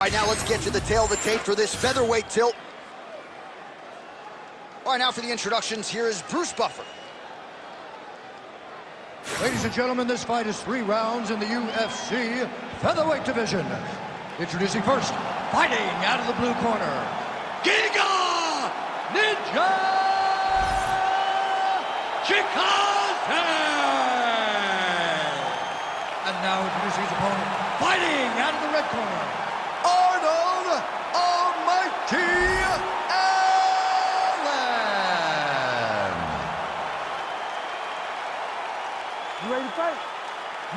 All right, now let's get to the tail of the tape for this featherweight tilt. All right, now for the introductions, here is Bruce Buffer. Ladies and gentlemen, this fight is 3 rounds in the UFC featherweight division. Introducing first, fighting out of the blue corner, Giga Ninja Chikadze! And now introducing his opponent, fighting out of the red corner, Arnold Almighty Allen! You ready to fight?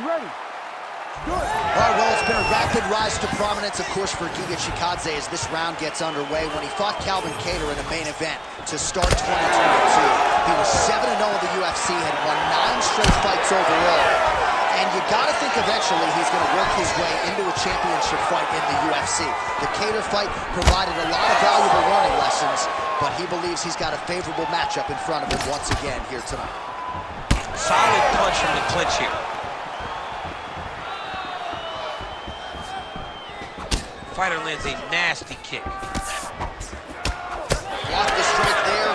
You ready? Good. All right, well, it's been a rapid rise to prominence, of course, for Giga Chikadze as this round gets underway. When he fought Calvin Kattar in the main event to start 2022, he was 7-0 in the UFC, had won 9 straight fights overall. And you got to think eventually he's going to work his way into a championship fight in the UFC. The Kattar fight provided a lot of valuable learning lessons, but he believes he's got a favorable matchup in front of him once again here tonight. Solid punch from the clinch here. Fighter lands a nasty kick. Block the strike there.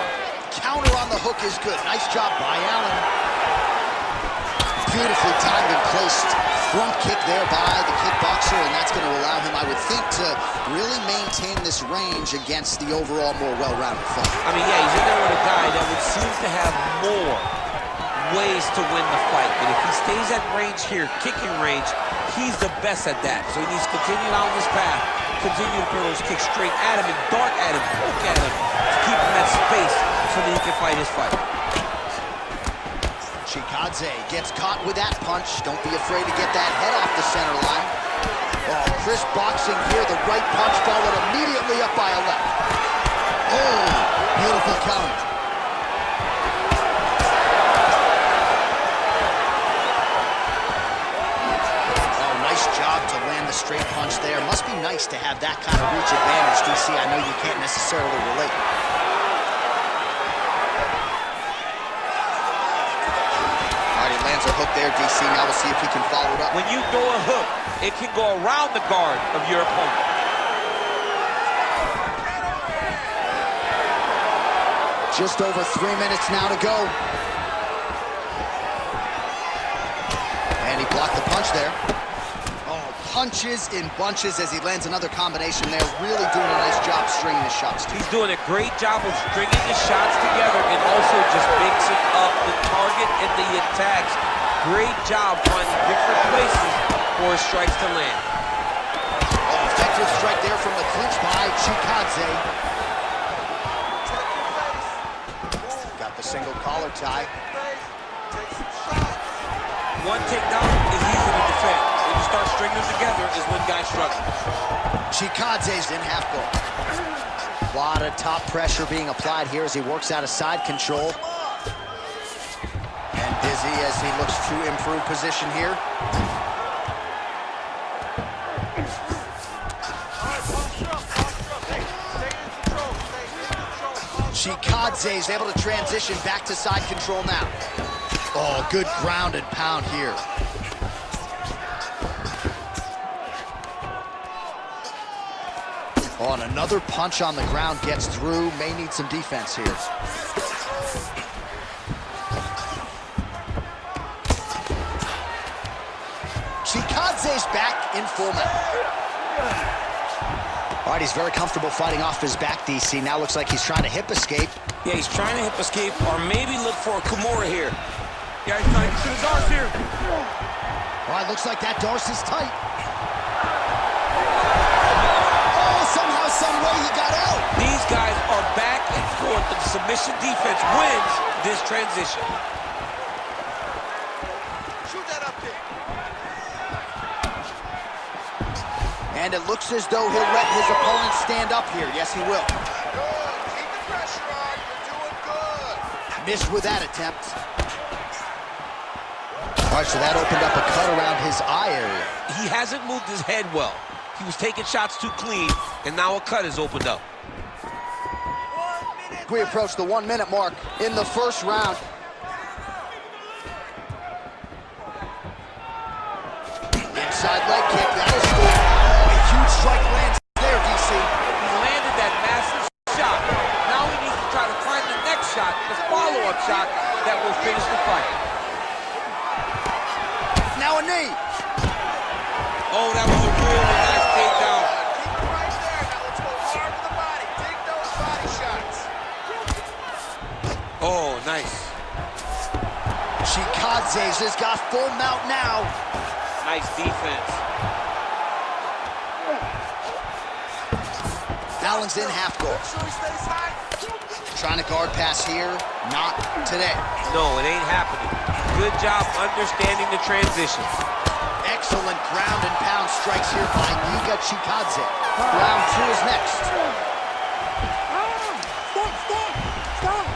Counter on the hook is good. Nice job by Allen. Beautifully timed and placed front kick there by the kickboxer, and that's going to allow him, I would think, to really maintain this range against the overall more well-rounded fight. I mean, yeah, he's in there with a guy that would seem to have more ways to win the fight, but if he stays at range here, kicking range, he's the best at that. So he needs to continue on this path, continue to throw those kicks straight at him and dart at him, poke at him, to keep him that space so that he can fight his fight. Chikadze gets caught with that punch. Don't be afraid to get that head off the center line. Oh, crisp boxing here. The right punch followed immediately up by a left. Oh, beautiful counter. Oh, nice job to land the straight punch there. Must be nice to have that kind of reach advantage, DC. I know you can't necessarily relate. Lands a hook there, DC. Now we'll see if he can follow it up. When you throw a hook, it can go around the guard of your opponent. Just over 3 minutes now to go. And he blocked the punch there. Oh, punches in bunches as he lands another combination there. Really doing a nice job stringing his shots. He's doing a great job of stringing the shots together and also just mixing up the target and the attacks. Great job finding different places for his strikes to land. Oh, effective strike there from the clinch by Chikadze. Got the single collar tie. One takedown is easy to defend. When you start stringing them together is when guys struggle. Chikadze's in half guard. A lot of top pressure being applied here as he works out of side control. And dizzy as he looks to improve position here. Chikadze's able to transition back to side control now. Oh, good ground and pound here. Oh, and another punch on the ground gets through. May need some defense here. Chikadze's back in full mount. All right, he's very comfortable fighting off his back, DC. Now looks like he's trying to hip escape. Yeah, he's trying to hip escape or maybe look for a Kimura here. Yeah, he's trying to do his arms here. All right, looks like that Darce is tight. Oh, somehow, some way he got out. These guys are back and forth. The submission defense wins this transition. Shoot that up there. And it looks as though he'll let his opponent stand up here. Yes, he will. Good. Keep the pressure on. You're doing good. Missed with that attempt. All right, so that opened up a cut around his eye area. He hasn't moved his head well. He was taking shots too clean, and now a cut has opened up. We approach the 1-minute mark in the first round. Inside leg kick, that'll score. A huge strike lands. full mount now. Nice defense. Allen's in half guard. Trying to guard pass here. Not today. No, it ain't happening. Good job understanding the transition. Excellent ground and pound strikes here by Giga Chikadze. Round 2 is next. Stop!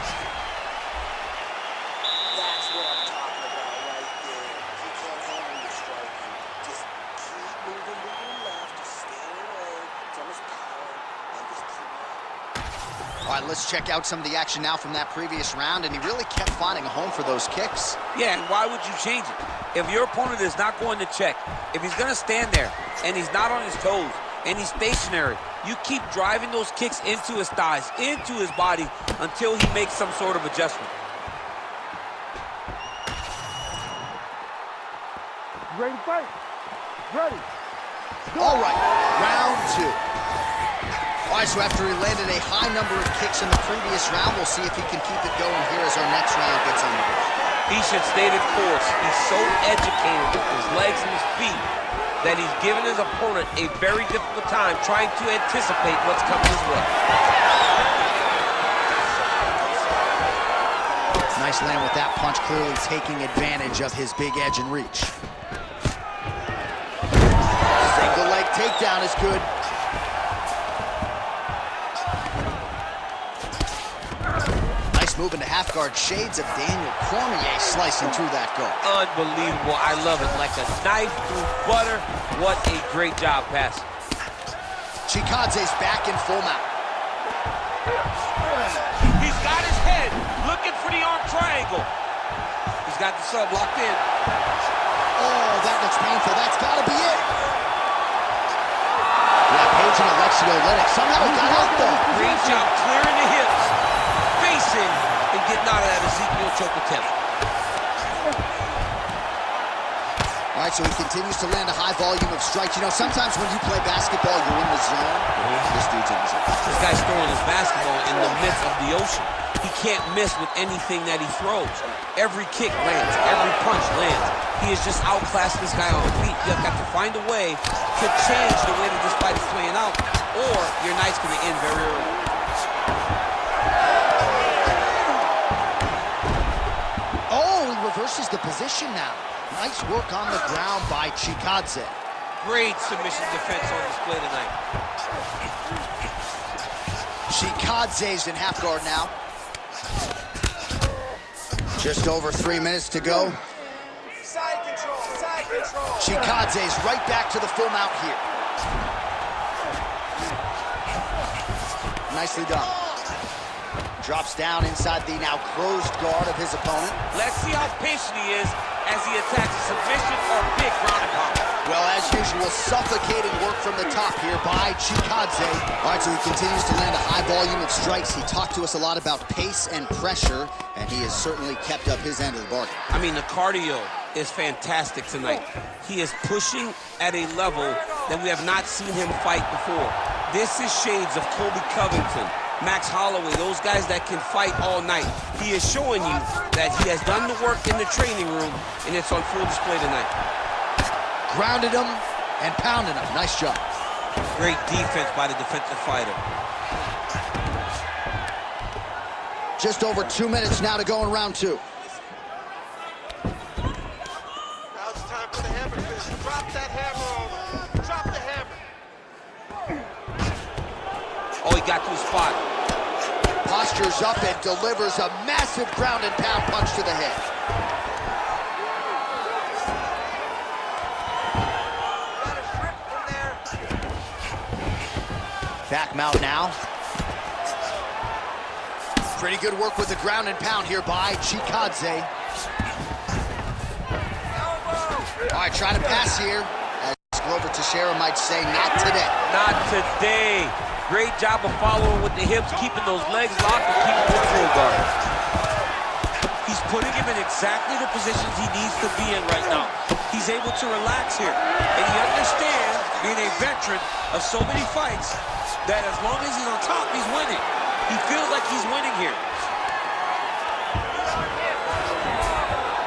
That's what I'm talking about right there. You can't handle your striking. Just keep moving to your left, stay away from his power, and just keep moving. All right, let's check out some of the action now from that previous round, and he really kept finding a home for those kicks. Yeah, and why would you change it? If your opponent is not going to check, if he's going to stand there and he's not on his toes and he's stationary, you keep driving those kicks into his thighs, into his body until he makes some sort of adjustment. You ready to fight? Ready. All right, round 2. All right, so after he landed a high number of kicks in the previous round, we'll see if he can keep it going here as our next round gets underway. He should stay the course. He's so educated with his legs and his feet that he's given his opponent a very difficult time trying to anticipate what's coming his way. Nice land with that punch, clearly taking advantage of his big edge and reach. Single leg takedown is good. Nice move into half guard. Shades of Daniel Cormier slicing through that guard. Unbelievable. I love it. Like a knife through butter. What a great job pass. Chikadze's back in full mount. He's got his head looking for the arm triangle. He's got the sub locked in. Oh, that looks painful. That's got to be it. Yeah, Page and Alexio Oleinik. Somehow he got out, though. Great job clearing the hips, facing, and getting out of that Ezekiel choke attempt. All right, so he continues to land a high volume of strikes. You know, sometimes when you play basketball, you're in the zone. This dude's in the zone. This guy's throwing his basketball in the midst of the ocean. He can't miss with anything that he throws. Every kick lands, every punch lands. He is just outclassing this guy on the feet. You've got to find a way to change the way that this fight is playing out, or your night's going to end very early. Oh, he reverses the position now. Nice work on the ground by Chikadze. Great submission defense on display tonight. Chikadze's in half guard now. Just over 3 minutes to go. Side control, side control. Chikadze's right back to the full mount here. Nicely done. Drops down inside the now closed guard of his opponent. Let's see how patient he is as he attacks a submission or big ground and pound. Well, as usual, suffocating work from the top here by Chikadze. All right, so he continues to land a high volume of strikes. He talked to us a lot about pace and pressure, and he has certainly kept up his end of the bargain. I mean, the cardio is fantastic tonight. He is pushing at a level that we have not seen him fight before. This is shades of Colby Covington, Max Holloway, those guys that can fight all night. He is showing you that he has done the work in the training room, and it's on full display tonight. Grounded him and pounded him. Nice job. Great defense by the defensive fighter. Just over 2 minutes now to go in round 2. Now it's time for the hammer fist. Drop that hammer over. Drop the hammer. Oh, he got to his spot. Postures up and delivers a massive ground and pound punch to the head. Got a strip from there. Back mount now. Pretty good work with the ground and pound here by Chikadze. All right, trying to pass here. As Glover Teixeira might say, not today. Not today. Great job of following with the hips, keeping those legs locked and keeping the full guard. He's putting him in exactly the positions he needs to be in right now. He's able to relax here. And he understands, being a veteran of so many fights, that as long as he's on top, he's winning. He feels like he's winning here.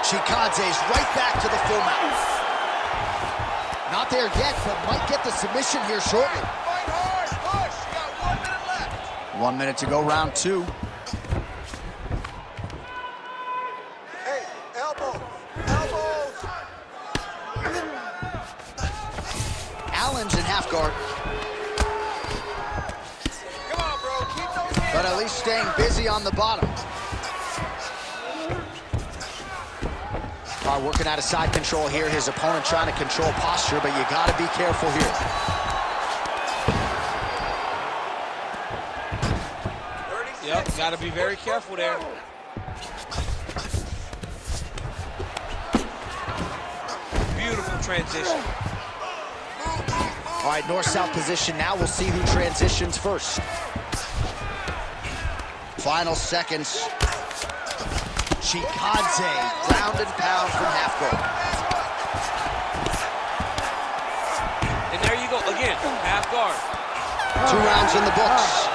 Chikadze's right back to the full mount. Not there yet, but might get the submission here shortly. Fight hard, push. You got 1 minute left. 1 minute to go, round 2. Hey, elbow, elbows. Allen's in half guard, Come on, bro. Keep those hands but at least staying busy on the bottom. Working out of side control here. His opponent trying to control posture, but you got to be careful here. Yep, got to be very careful there. Beautiful transition. All right, north-south position now. We'll see who transitions first. Final seconds. Chikadze, ground and pound from half guard. And there you go, again, half guard. 2 rounds in the books.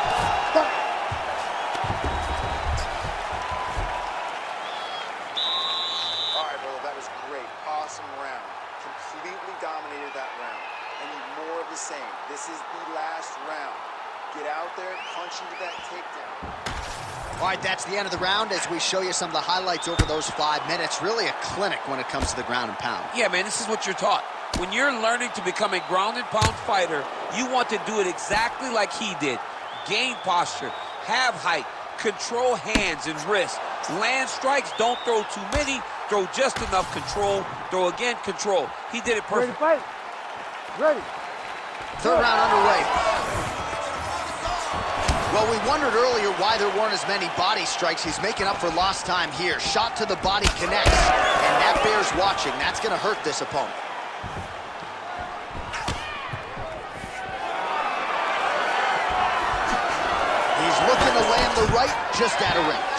All right, brother, that was great. Awesome round. Completely dominated that round. I need more of the same. This is the last round. Get out there, punch into that takedown. All right, that's the end of the round as we show you some of the highlights over those 5 minutes. Really a clinic when it comes to the ground and pound. Yeah, man, this is what you're taught. When you're learning to become a ground and pound fighter, you want to do it exactly like he did. Gain posture, have height, control hands and wrists. Land strikes, don't throw too many, throw just enough control, throw again, control. He did it Ready to perfect. fight? Ready. 3rd round underway. Well, we wondered earlier why there weren't as many body strikes. He's making up for lost time here. Shot to the body connects, and that bears watching. That's going to hurt this opponent. He's looking to land the right, just out of range.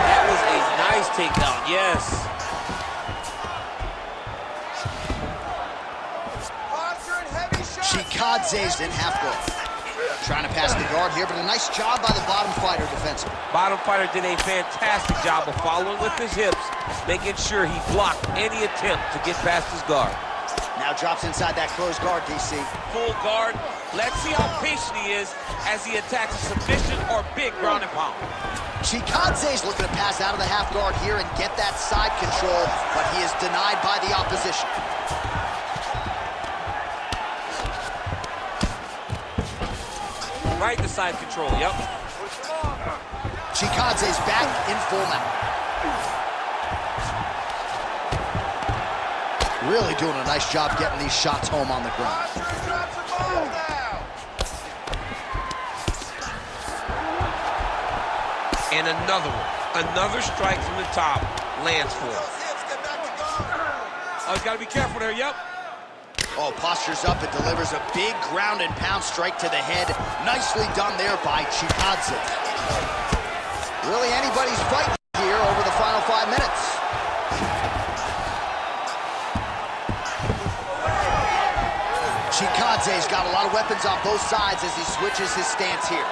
That was a nice takedown, yes. Posture and heavy shots. Chikadze's in half guard. Trying to pass the guard here, but a nice job by the bottom fighter defensively. Bottom fighter did a fantastic job of following with his hips, making sure he blocked any attempt to get past his guard. Now drops inside that closed guard, DC. Full guard. Let's see how patient he is as he attacks a submission or big ground and pound. Chikadze's looking to pass out of the half guard here and get that side control, but he is denied by the opposition. Right to side control, yep. Chikadze's back in full mount. Really doing a nice job getting these shots home on the ground. And another one. Another strike from the top. Lands for him. Oh, he's got to be careful there, yep. Oh, postures up and delivers a big ground and pound strike to the head. Nicely done there by Chikadze. Really anybody's fight here over the final 5 minutes. Chikadze's got a lot of weapons on both sides as he switches his stance here.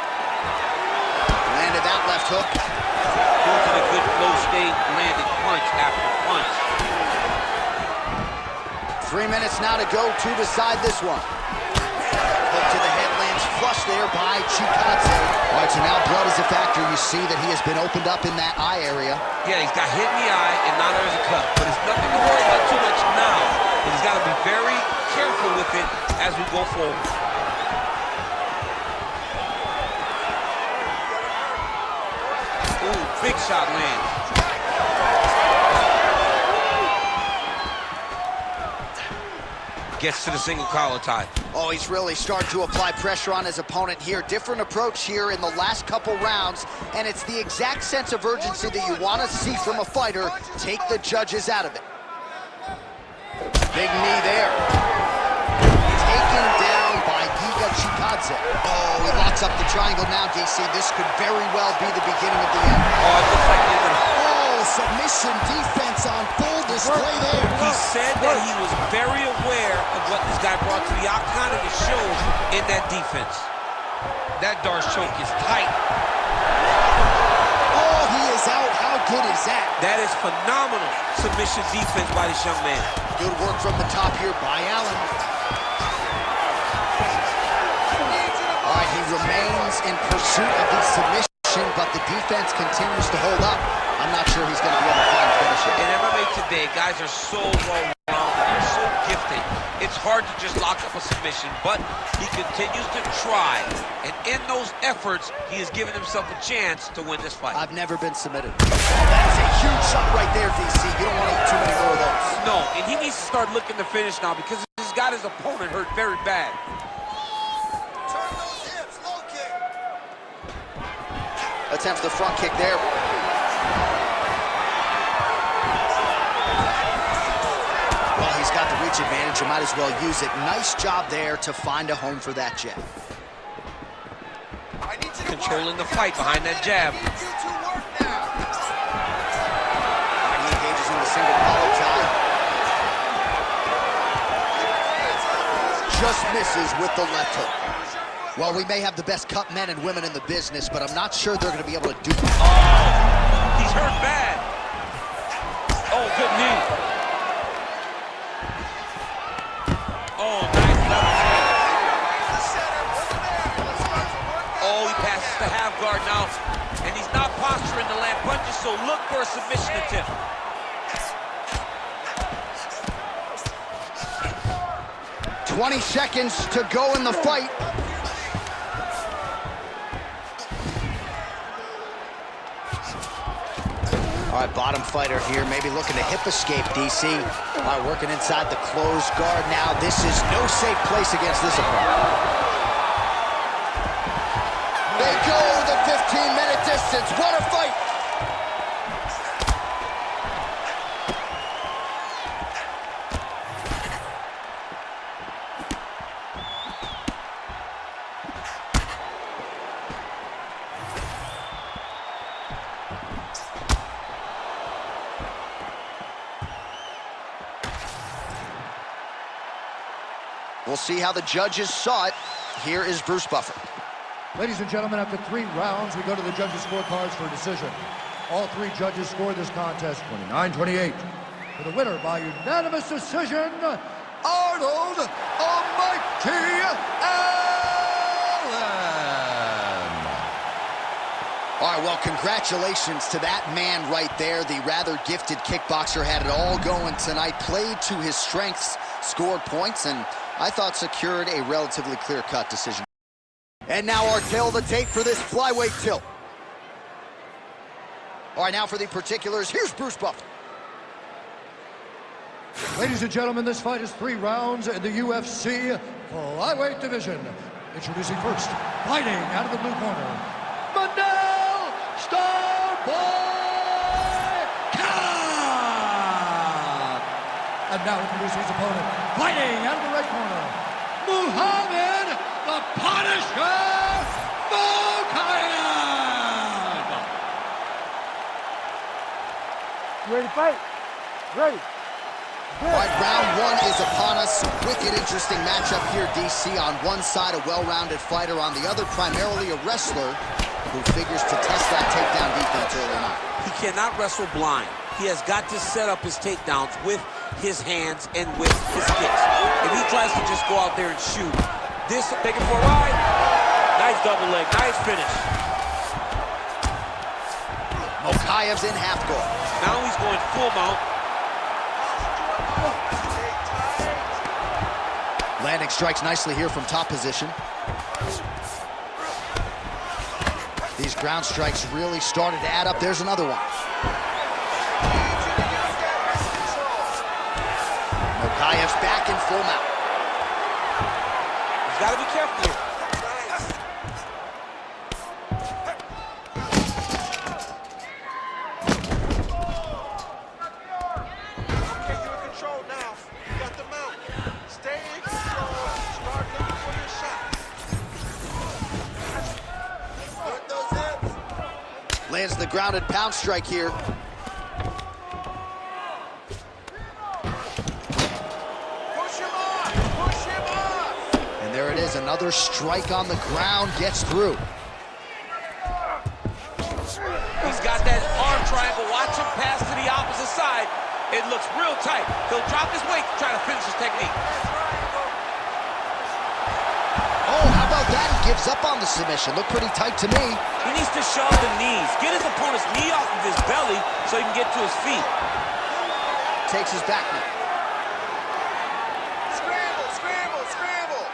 Landed that left hook. Goes in a good flow state, landed punch after punch. 3 minutes now to go to decide this one. Hook to the head lands flush there by Chikadze. All right, so now blood is a factor. You see that he has been opened up in that eye area. Yeah, he's got hit in the eye, and now there's a cut. But it's nothing to worry about too much now. But he's got to be very careful with it as we go forward. Ooh, big shot lands. Gets to the single collar tie. Oh, he's really starting to apply pressure on his opponent here. Different approach here in the last couple rounds, and it's the exact sense of urgency that you want to see from a fighter. Take the judges out of it. Big knee there. Taken down by Giga Chikadze. Oh, he locks up the triangle now, DC. This could very well be the beginning of the end. Oh, it looks like he's gonna... Oh, submission defense on full display there. He said that he was very aware of what this guy brought to the octagon, and it showed in that defense. That Darce choke is tight. Oh, he is is out. How good is that? That is phenomenal submission defense by this young man. Good work from the top here by Allen. All right, he remains in pursuit of the submission, but the defense continues to hold up. I'm not sure he's going to be able to find a finish here. In MMA today, guys are so well-rounded, they're so gifted. It's hard to just lock up a submission, but he continues to try. And in those efforts, he has given himself a chance to win this fight. I've never been submitted. That is a huge shot right there, DC. You don't want to eat too many more of those. No, and he needs to start looking to finish now because he's got his opponent hurt very bad. Turn those hips, low kick. Attempts the front kick there. Well, he's got the reach advantage. You might as well use it. Nice job there to find a home for that jab. I need you to Controlling work. the fight behind that jab. I need you to work now. He engages in the single collar tie. Just misses with the left hook. Well, we may have the best cut men and women in the business, but I'm not sure they're going to be able to do it. Oh, he's hurt bad. Oh, good knee. Oh, nice left hand. Oh, he passes the half guard now, and he's not posturing to land punches, so look for a submission attempt. "20 seconds to go in the fight. All right, bottom fighter here, maybe looking to hip escape, DC. All right, working inside the closed guard now. This is no safe place against this opponent. They go the 15-minute distance. What a fight! We'll see how the judges saw it. Here is Bruce Buffer. Ladies and gentlemen, after 3 rounds, we go to the judges' scorecards for a decision. All 3 judges scored this contest 29-28. For the winner by unanimous decision, Arnold Almighty Allen. All right, well, congratulations to that man right there. The rather gifted kickboxer had it all going tonight, played to his strengths, scored points, and I thought secured a relatively clear-cut decision. And now our tail of the tape for this flyweight tilt. All right, now for the particulars, here's Bruce Buffer. Ladies and gentlemen, this fight is 3 rounds in the UFC flyweight division. Introducing first, fighting out of the blue corner, Manel Starboy Khan. And now introducing his opponent, fighting out of the red corner, Muhammad the Punisher Mokaev. You ready to fight? Ready. All right, round 1 is upon us. Wicked interesting matchup here, DC. On one side, a well-rounded fighter. On the other, primarily a wrestler who figures to test that takedown defense early on. He cannot wrestle blind. He has got to set up his takedowns with his hands and with his kicks. If he tries to just go out there and shoot, this, take it for a ride. Nice double leg, nice finish. Mokaev's in half guard. Now he's going full mount. Landing strikes nicely here from top position. These ground strikes really started to add up. There's another one. Mokaev's back in full mount. He's got to be careful here. Okay, you're in control now. You got the mount. Stay in control. Start looking for your shot. Work those hips. Lands the grounded pound strike here. Push him off. Push him off. And there it is, another strike on the ground, gets through. He's got that arm triangle. Watch him pass to the opposite side. It looks real tight. He'll drop his weight to try to finish his technique. Oh, how about that? He gives up on the submission. Looked pretty tight to me. He needs to shove the knees. Get his opponent's knee off of his belly so he can get to his feet. Takes his back knee. Scramble, scramble, scramble.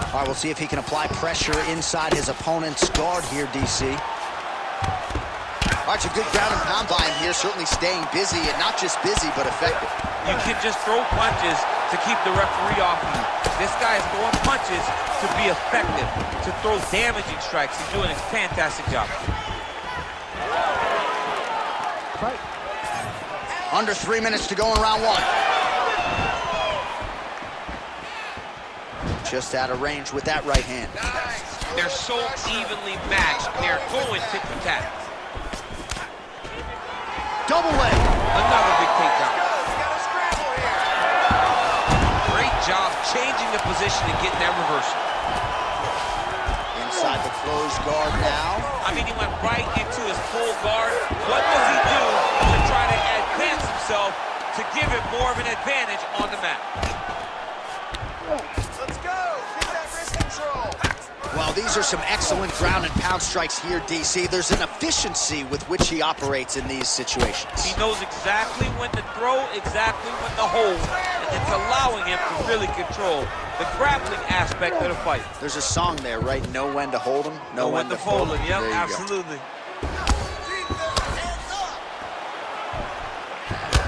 All right, we'll see if he can apply pressure inside his opponent's guard here, DC. All right, some good ground and pound by him here, certainly staying busy, and not just busy, but effective. You can just throw punches to keep the referee off you. This guy is throwing punches to be effective, to throw damaging strikes. He's doing a fantastic job. Fight. Under 3 minutes to go in round one. Just out of range with that right hand. They're so evenly matched. They're going tit for tat. Double leg. Another big takedown. You gotta scramble here. Great job changing the position and getting that reversal. Inside the closed guard now. I mean, he went right into his full guard. What does he do to try to advance himself to give him more of an advantage on the mat? Let's go. Get that wrist control. Well, these are some excellent ground and pound strikes here, DC. There's an efficiency with which he operates in these situations. He knows exactly when to throw, exactly when to hold, and it's allowing him to really control the grappling aspect of the fight. There's a song there, right? Know when to hold him, Know when to fold him. Yep, There you go. absolutely.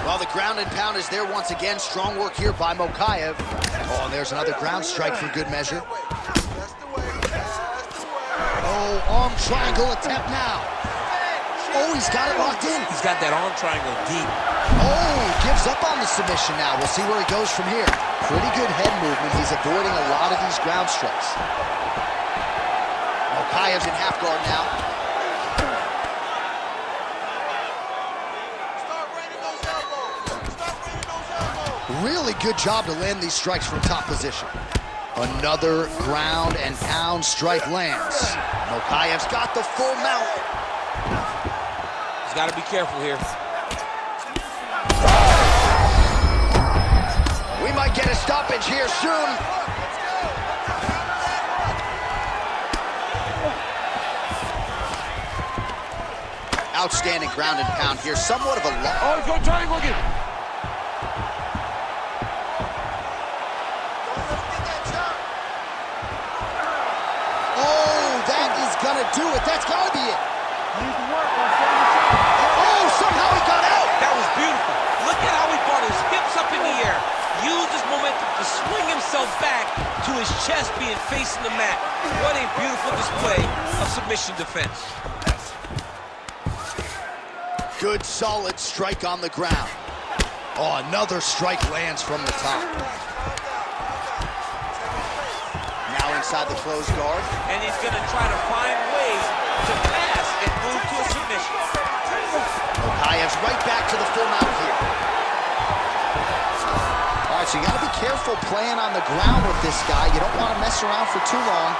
Well, the ground and pound is there once again. Strong work here by Mokaev. Oh, and there's another ground strike for good measure. That's the way. That's the way. Oh, arm triangle attempt now. Oh, he's got it locked in. He's got that arm triangle deep. Oh, gives up on the submission now. We'll see where he goes from here. Pretty good head movement. He's avoiding a lot of these ground strikes. Mokaev's in half guard now. Start raining those elbows. Start raining those elbows. Really good job to land these strikes from top position. Another ground and pound strike lands. Mokaev's got the full mount. He's got to be careful here. We might get a stoppage here soon. Outstanding ground and pound here. Somewhat of a Oh, he's going triangle again. Oh, that is gonna do it. That's gotta be it. Needs to work on standing shot. Oh, somehow he got out. That was beautiful. Look at how he brought his hips up in the air. Used his momentum to swing himself back to his chest being facing the mat. What a beautiful display of submission defense. Good, solid strike on the ground. Oh, another strike lands from the top. Now inside the closed guard. And he's going to try to find ways to pass and move to a submission. Mokaev's right back to the full mount here. All right, so you got to be careful playing on the ground with this guy. You don't want to mess around for too long.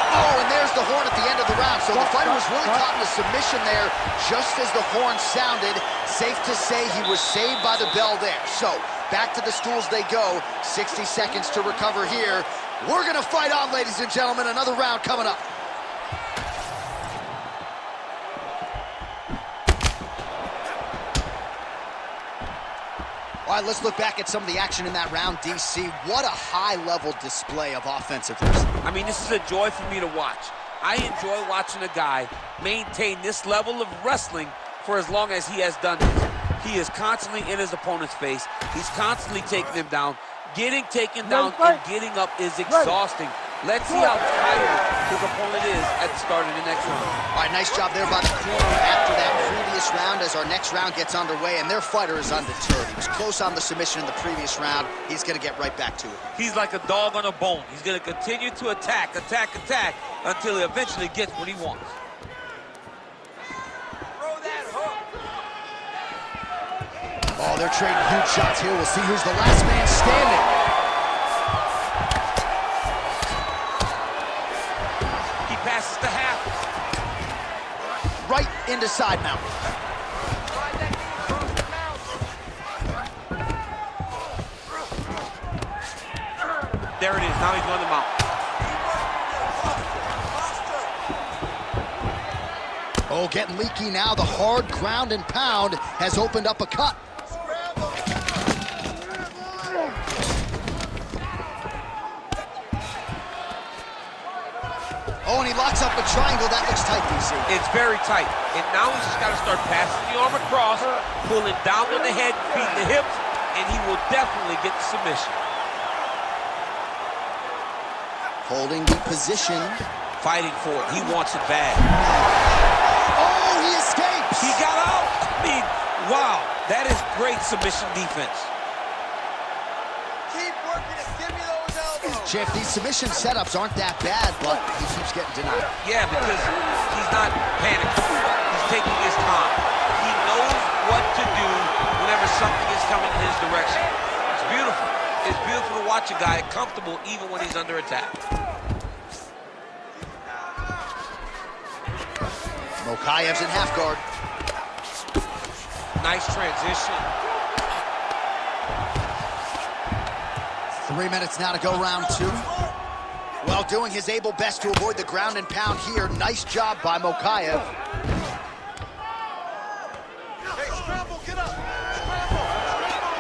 Oh, and there's the horn at the end of the round. So the fighter was really caught in a submission there just as the horn sounded. Safe to say he was saved by the bell there. So back to the stools they go. 60 seconds to recover here. We're going to fight on, ladies and gentlemen. Another round coming up. All right, let's look back at some of the action in that round, DC. What a high-level display of offensive wrestling. I mean, this is a joy for me to watch. I enjoy watching a guy maintain this level of wrestling for as long as he has done this. He is constantly in his opponent's face. He's constantly taking him down. Getting taken down and getting up is exhausting. Let's see how tired his opponent is at the start of the next round. All right, nice job there by the corner after that previous round as our next round gets underway, and their fighter is undeterred. He was close on the submission in the previous round. He's going to get right back to it. He's like a dog on a bone. He's going to continue to attack until he eventually gets what he wants. Throw that hook. Oh, they're trading huge shots here. We'll see who's the last man standing. He passes to half. Right into side mount. There it is. Now he's going to mount. Oh, getting leaky now. The hard ground and pound has opened up a cut. Oh, and he locks up a triangle. That looks tight, DC. It's very tight. And now he's just got to start passing the arm across, pulling down on the head, feeding the hips, and he will definitely get the submission. Holding the position. Fighting for it. He wants it bad. Oh, he escapes. He got out. I mean, wow. That is great submission defense. Keep working it. Give me those elbows. Jeff, these submission setups aren't that bad, but he keeps getting denied. Yeah, because he's not panicking. He's taking his time. He knows what to do whenever something is coming in his direction. It's beautiful. It's beautiful to watch a guy comfortable even when he's under attack. Mokayev's in half guard. Nice transition. 3 minutes now to go round two. Well, doing his able best to avoid the ground and pound here. Nice job by Mokayev. Hey, scramble, get up. Scramble.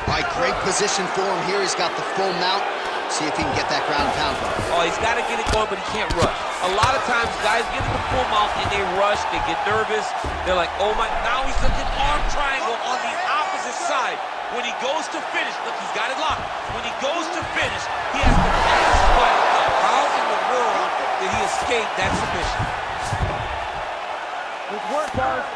All right, great position for him here. He's got the full mount. See if he can get that ground and pound going. Oh, he's got to get it going, but he can't rush. A lot of times, guys get in the full mount and they rush, they get nervous. They're like, oh my, now he's looking arm triangle on the opposite side. When he goes to finish, look, he's got it locked. When he goes to finish, he has to pass. How in the world did he escape that submission? Good work, guys.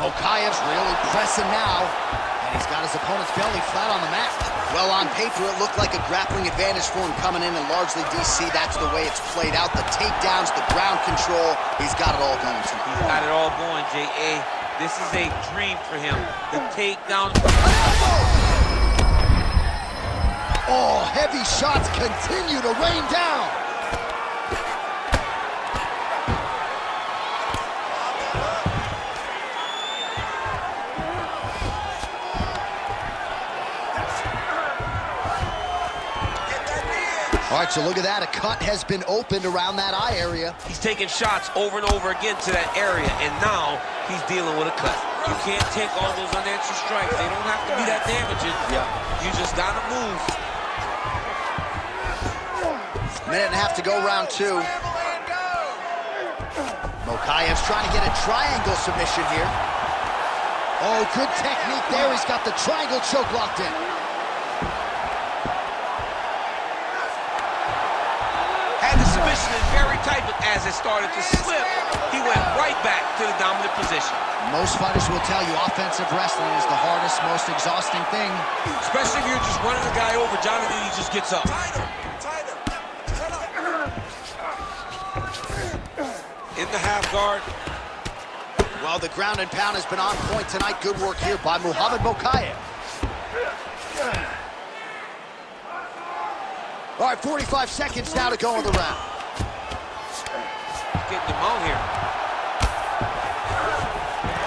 Mokayev's really pressing now. And he's got his opponent's belly flat on the mat. Well, on paper, it looked like a grappling advantage for him coming in, and largely, DC, that's the way it's played out. The takedowns, the ground control, he's got it all going tonight. He's got it all going, J.A. This is a dream for him. The takedown. Oh, heavy shots continue to rain down. All right, so look at that. A cut has been opened around that eye area. He's taking shots over and over again to that area, and now he's dealing with a cut. You can't take all those unanswered strikes. They don't have to be that damaging. Yeah. You just gotta move. Minute and a half to go, round two. Mokayev's trying to get a triangle submission here. Oh, good technique there. He's got the triangle choke locked in. Had the submission in very tight, but as it started to slip, he went right back to the dominant position. Most fighters will tell you offensive wrestling is the hardest, most exhausting thing. Especially if you're just running the guy over, Jonathan, he just gets up. Tighter. In the half guard. Well, the ground and pound has been on point tonight. Good work here by Muhammad Mokayev. All right, 45 seconds now to go in the round. Getting him out here.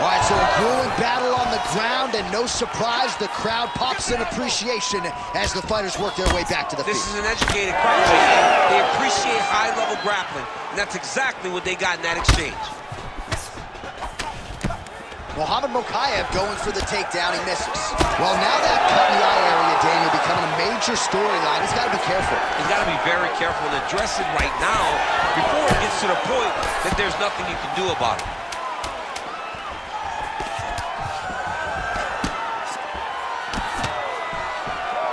All right, so a grueling battle on the ground, and no surprise, the crowd pops in appreciation as the fighters work their way back to the feet. This is an educated crowd, J.A. They appreciate high-level grappling, and that's exactly what they got in that exchange. Muhammad Mokayev going for the takedown, he misses. Well, now that cut in the eye area, Daniel, becoming a major storyline. He's got to be careful. He's got to be very careful and address it right now before it gets to the point that there's nothing you can do about it.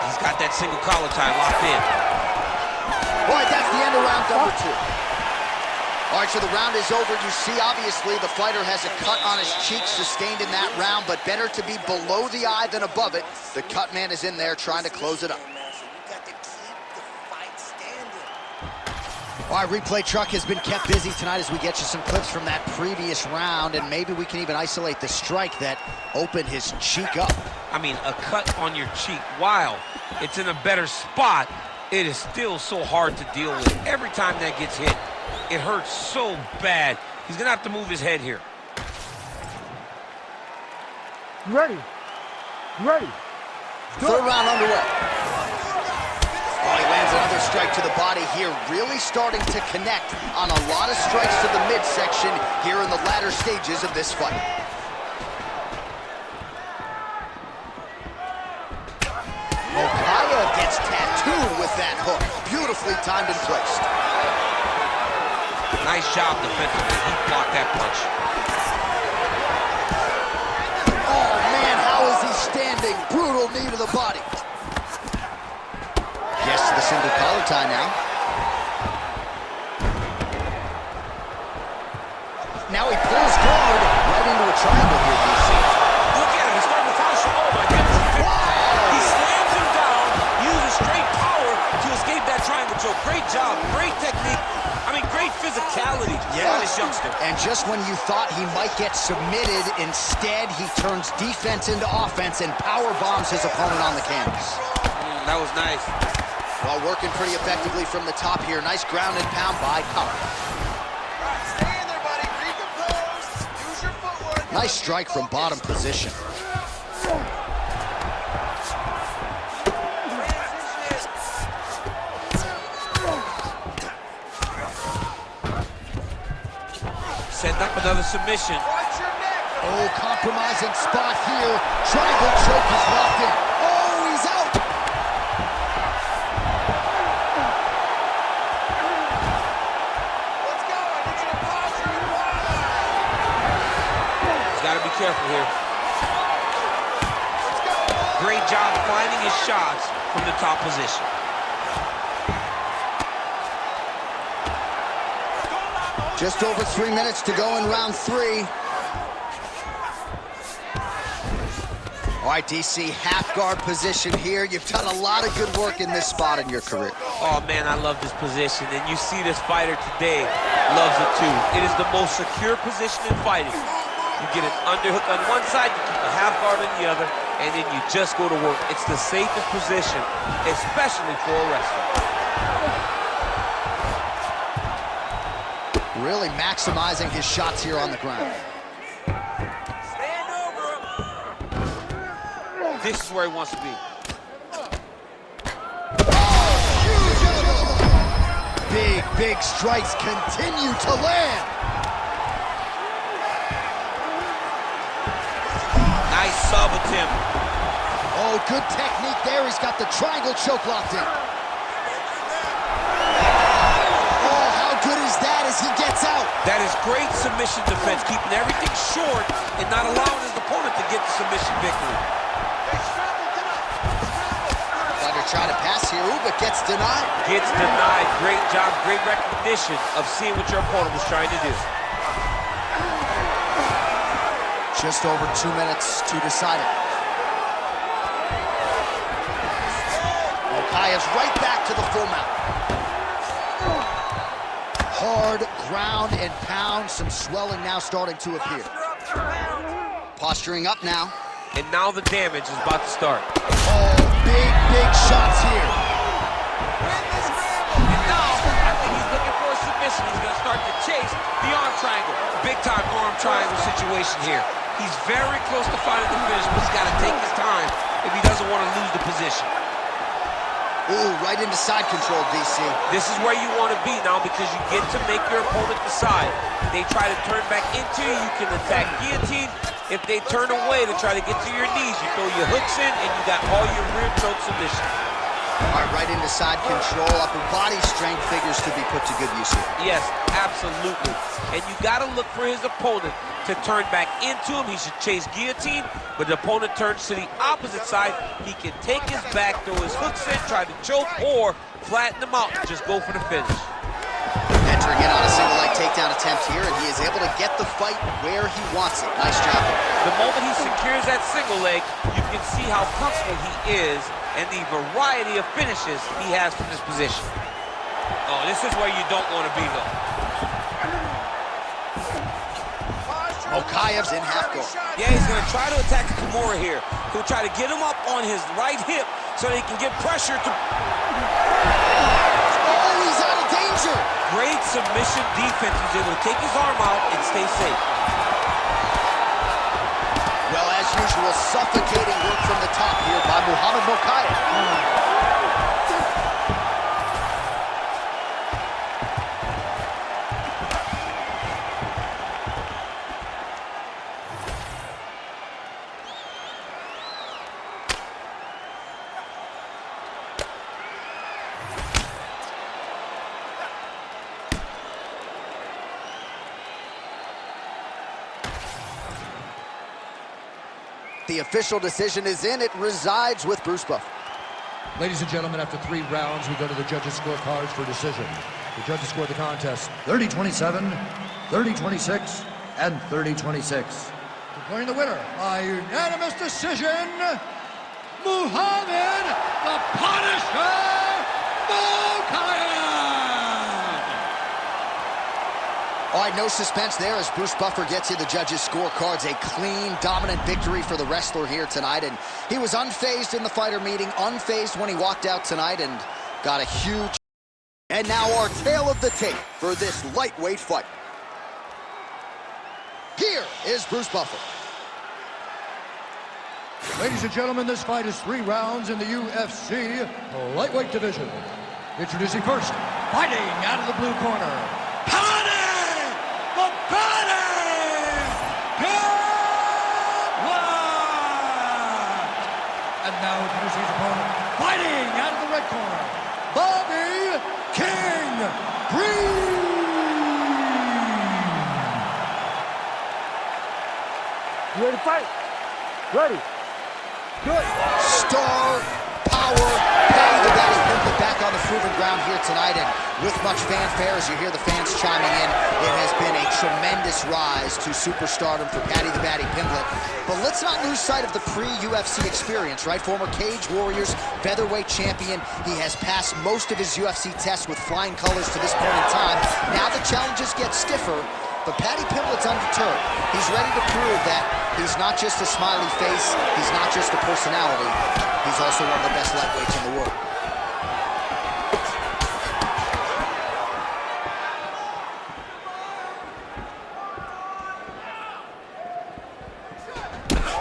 He's got that single collar tie locked in. All right, that's the end of round number two. All right, so the round is over. You see, obviously, the fighter has a cut on his cheek sustained in that round, but better to be below the eye than above it. The cut man is in there trying to close it up. You got to keep the fight standing. All right, replay truck has been kept busy tonight as we get you some clips from that previous round, and maybe we can even isolate the strike that opened his cheek up. I mean, a cut on your cheek, while it's in a better spot, it is still so hard to deal with. Every time that gets hit, it hurts so bad. He's gonna have to move his head here. You ready? You ready? Third round underway. Oh, he lands another strike to the body here, really starting to connect on a lot of strikes to the midsection here in the latter stages of this fight. Mokaev gets tattooed with that hook. Beautifully timed and placed. Nice job defensively. He blocked that punch. Oh, man, how is he standing? Brutal knee to the body. Gets to the single collar tie now. Now he pulls guard right into a triangle here, DC. Look at him. He's starting to finish. Oh, my goodness. He slams him down, uses straight power to escape that triangle choke. Great job. Great technique. I mean, great physicality by this youngster. And just when you thought he might get submitted, instead he turns defense into offense and power bombs his opponent on the canvas. That was nice. Well, working pretty effectively from the top here. Nice ground and pound by Cobb. Stay in there, buddy. Recompose. Use your footwork. Nice strike from bottom position. Setting up another submission. Watch your neck. Oh, compromising spot here. Triangle choke is locked in. Oh, he's out. Let's go. I need you to posture and wide. He's got to be careful here. Let's go. Great job finding his shots from the top position. Just over 3 minutes to go in round 3. All right, DC, half guard position here. You've done a lot of good work in this spot in your career. Oh, man, I love this position. And you see this fighter today loves it, too. It is the most secure position in fighting. You get an underhook on one side, you keep a half guard on the other, and then you just go to work. It's the safest position, especially for a wrestler. Really maximizing his shots here on the ground. Stand over him. This is where he wants to be. Big strikes continue to land. Nice sub attempt. Oh, good technique there. He's got the triangle choke locked in. Oh, how good is that as he gets out? That is great submission defense, keeping everything short and not allowing his opponent to get the submission victory. Fighter trying to pass here, ooh, but gets denied. Gets denied. Great job, great recognition of seeing what your opponent was trying to do. Just over 2 minutes to decide it. Mokaev's right back to the full mount. Hard ground and pound. Some swelling now starting to appear. Posturing up now. And now the damage is about to start. Oh, big shots here. And now, I think he's looking for a submission. He's going to start to chase the arm triangle. Big time arm triangle situation here. He's very close to finding the finish, but he's got to take his time if he doesn't want to lose the position. Ooh, right into side control, DC. This is where you want to be now because you get to make your opponent decide. They try to turn back into you, you can attack guillotine. If they turn away to try to get to your knees, you throw your hooks in and you got all your rear choke submission. All right, right into side control. Upper body strength figures to be put to good use here. Yes, absolutely. And you got to look for his opponent to turn back into him. He should chase guillotine, but the opponent turns to the opposite side. He can take his back, throw his hooks in, try to choke, or flatten him out and just go for the finish. Entering in on a single leg takedown attempt here, and he is able to get the fight where he wants it. Nice job. The moment he secures that single leg, you can see how comfortable he is and the variety of finishes he has from this position. Oh, this is where you don't want to be, though. Mokaev's in half guard. Yeah, he's going to try to attack Kimura here. He'll try to get him up on his right hip so that he can get pressure to... Oh, he's out of danger. Great submission defense. He's able to take his arm out and stay safe. Well, as usual, suffocating work from the top here by Muhammad Mokaev. The official decision is in. It resides with Bruce Buffer. Ladies and gentlemen, after 3 rounds, we go to the judges' scorecards for decision. The judges scored the contest 30-27, 30-26, and 30-26. Declaring the winner by unanimous decision, Muhammad the Punisher Mokaev! All right, no suspense there as Bruce Buffer gets you the judges' scorecards. A clean, dominant victory for the wrestler here tonight. And he was unfazed in the fighter meeting, unfazed when he walked out tonight, and got a huge... And now our tale of the tape for this lightweight fight. Here is Bruce Buffer. Ladies and gentlemen, this fight is 3 rounds in the UFC lightweight division. Introducing first, fighting out of the blue corner, and now introducing his opponent, fighting out of the red corner, Bobby King Green. You ready to fight? Ready. Good. Star power, Paddy the Baddy Pimblett back on the proven ground here tonight, and with much fanfare as you hear the fans chiming in, it has been a tremendous rise to superstardom for Paddy the Baddy Pimblett. But let's not lose sight of the pre-UFC experience, right? Former Cage Warriors featherweight champion. He has passed most of his UFC tests with flying colors to this point in time. Now the challenges get stiffer, but Paddy Pimblett's undeterred. He's ready to prove that he's not just a smiley face, he's not just a personality, he's also one of the best lightweights in the world.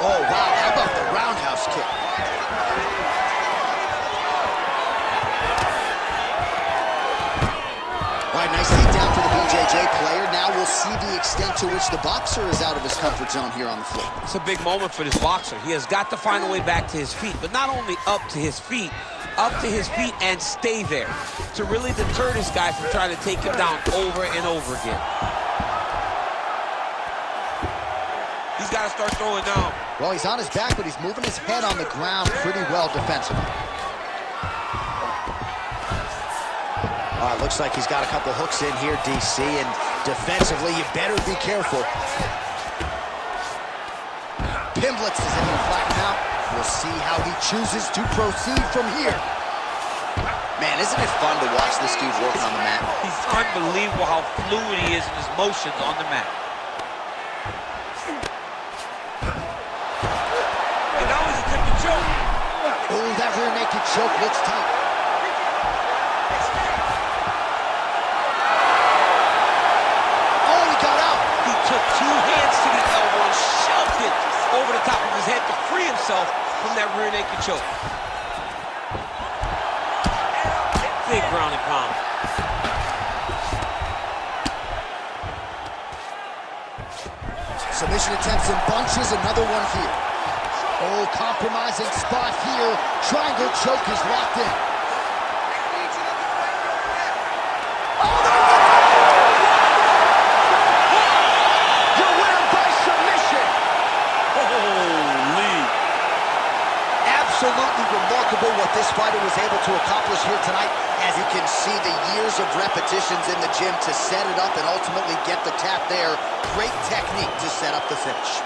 Oh, wow, how about the roundhouse kick? All right, nice lead down for the BJJ player. Now we'll see the extent to which the boxer is out of his comfort zone here on the floor. It's a big moment for this boxer. He has got to find a way back to his feet, but not only up to his feet and stay there to really deter this guy from trying to take him down over and over again. He's got to start throwing down. Well, he's on his back, but he's moving his head on the ground pretty well defensively. All right, looks like he's got a couple hooks in here, DC, and defensively, you better be careful. Pimblett is able to flatten out. We'll see how he chooses to proceed from here. Man, isn't it fun to watch this dude work on the mat? He's unbelievable how fluid he is in his motions on the mat. And now he's attempting to choke. Oh, that rear naked choke looks tight. Took 2 hands to the elbow and shoved it over the top of his head to free himself from that rear naked choke. Big ground and pound. Submission attempts in bunches, another one here. Oh, compromising spot here. Triangle choke is locked in. Absolutely remarkable what this fighter was able to accomplish here tonight. As you can see, the years of repetitions in the gym to set it up and ultimately get the tap there. Great technique to set up the finish.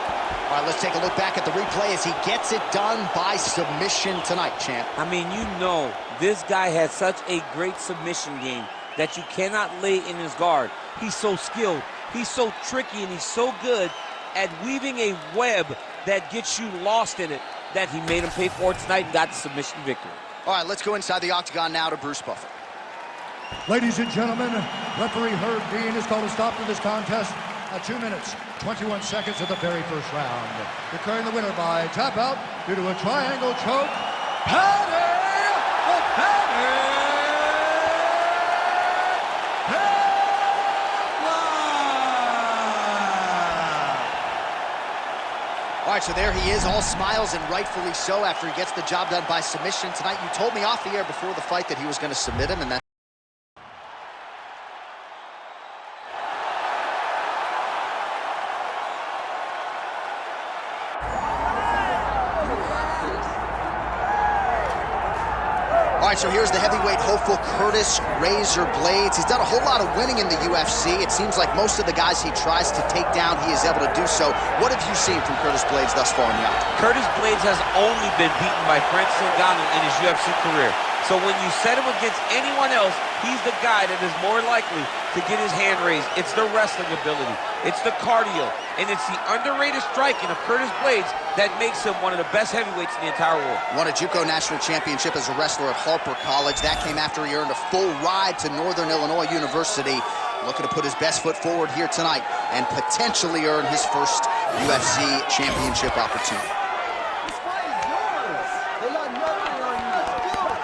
All right, let's take a look back at the replay as he gets it done by submission tonight, champ. I mean, you know, this guy has such a great submission game that you cannot lay in his guard. He's so skilled, he's so tricky, and he's so good at weaving a web that gets you lost in it, that he made him pay for it tonight and got the submission victory. All right, let's go inside the octagon now to Bruce Buffer. Ladies and gentlemen, referee Herb Dean has called a stop to this contest at 2 minutes, 21 seconds of the very first round. Declaring the winner by tap out due to a triangle choke, Paddy the Paddy All right, so there he is, all smiles, and rightfully so after he gets the job done by submission tonight. You told me off the air before the fight that he was going to submit him, and that. All right, so here's the heavyweight hopeful, Curtis Razor Blaydes. He's done a whole lot of winning in the UFC. It seems like most of the guys he tries to take down, he is able to do so. What have you seen from Curtis Blaydes thus far in the octagon? Curtis Blaydes has only been beaten by Francis Ngannou in his UFC career. So when you set him against anyone else, he's the guy that is more likely to get his hand raised. It's the wrestling ability, it's the cardio, and it's the underrated striking of Curtis Blaydes that makes him one of the best heavyweights in the entire world. Won a JUCO national championship as a wrestler at Harper College. That came after he earned a full ride to Northern Illinois University. Looking to put his best foot forward here tonight and potentially earn his first UFC championship opportunity. This fight is yours. They got nothing on you. Let's do it.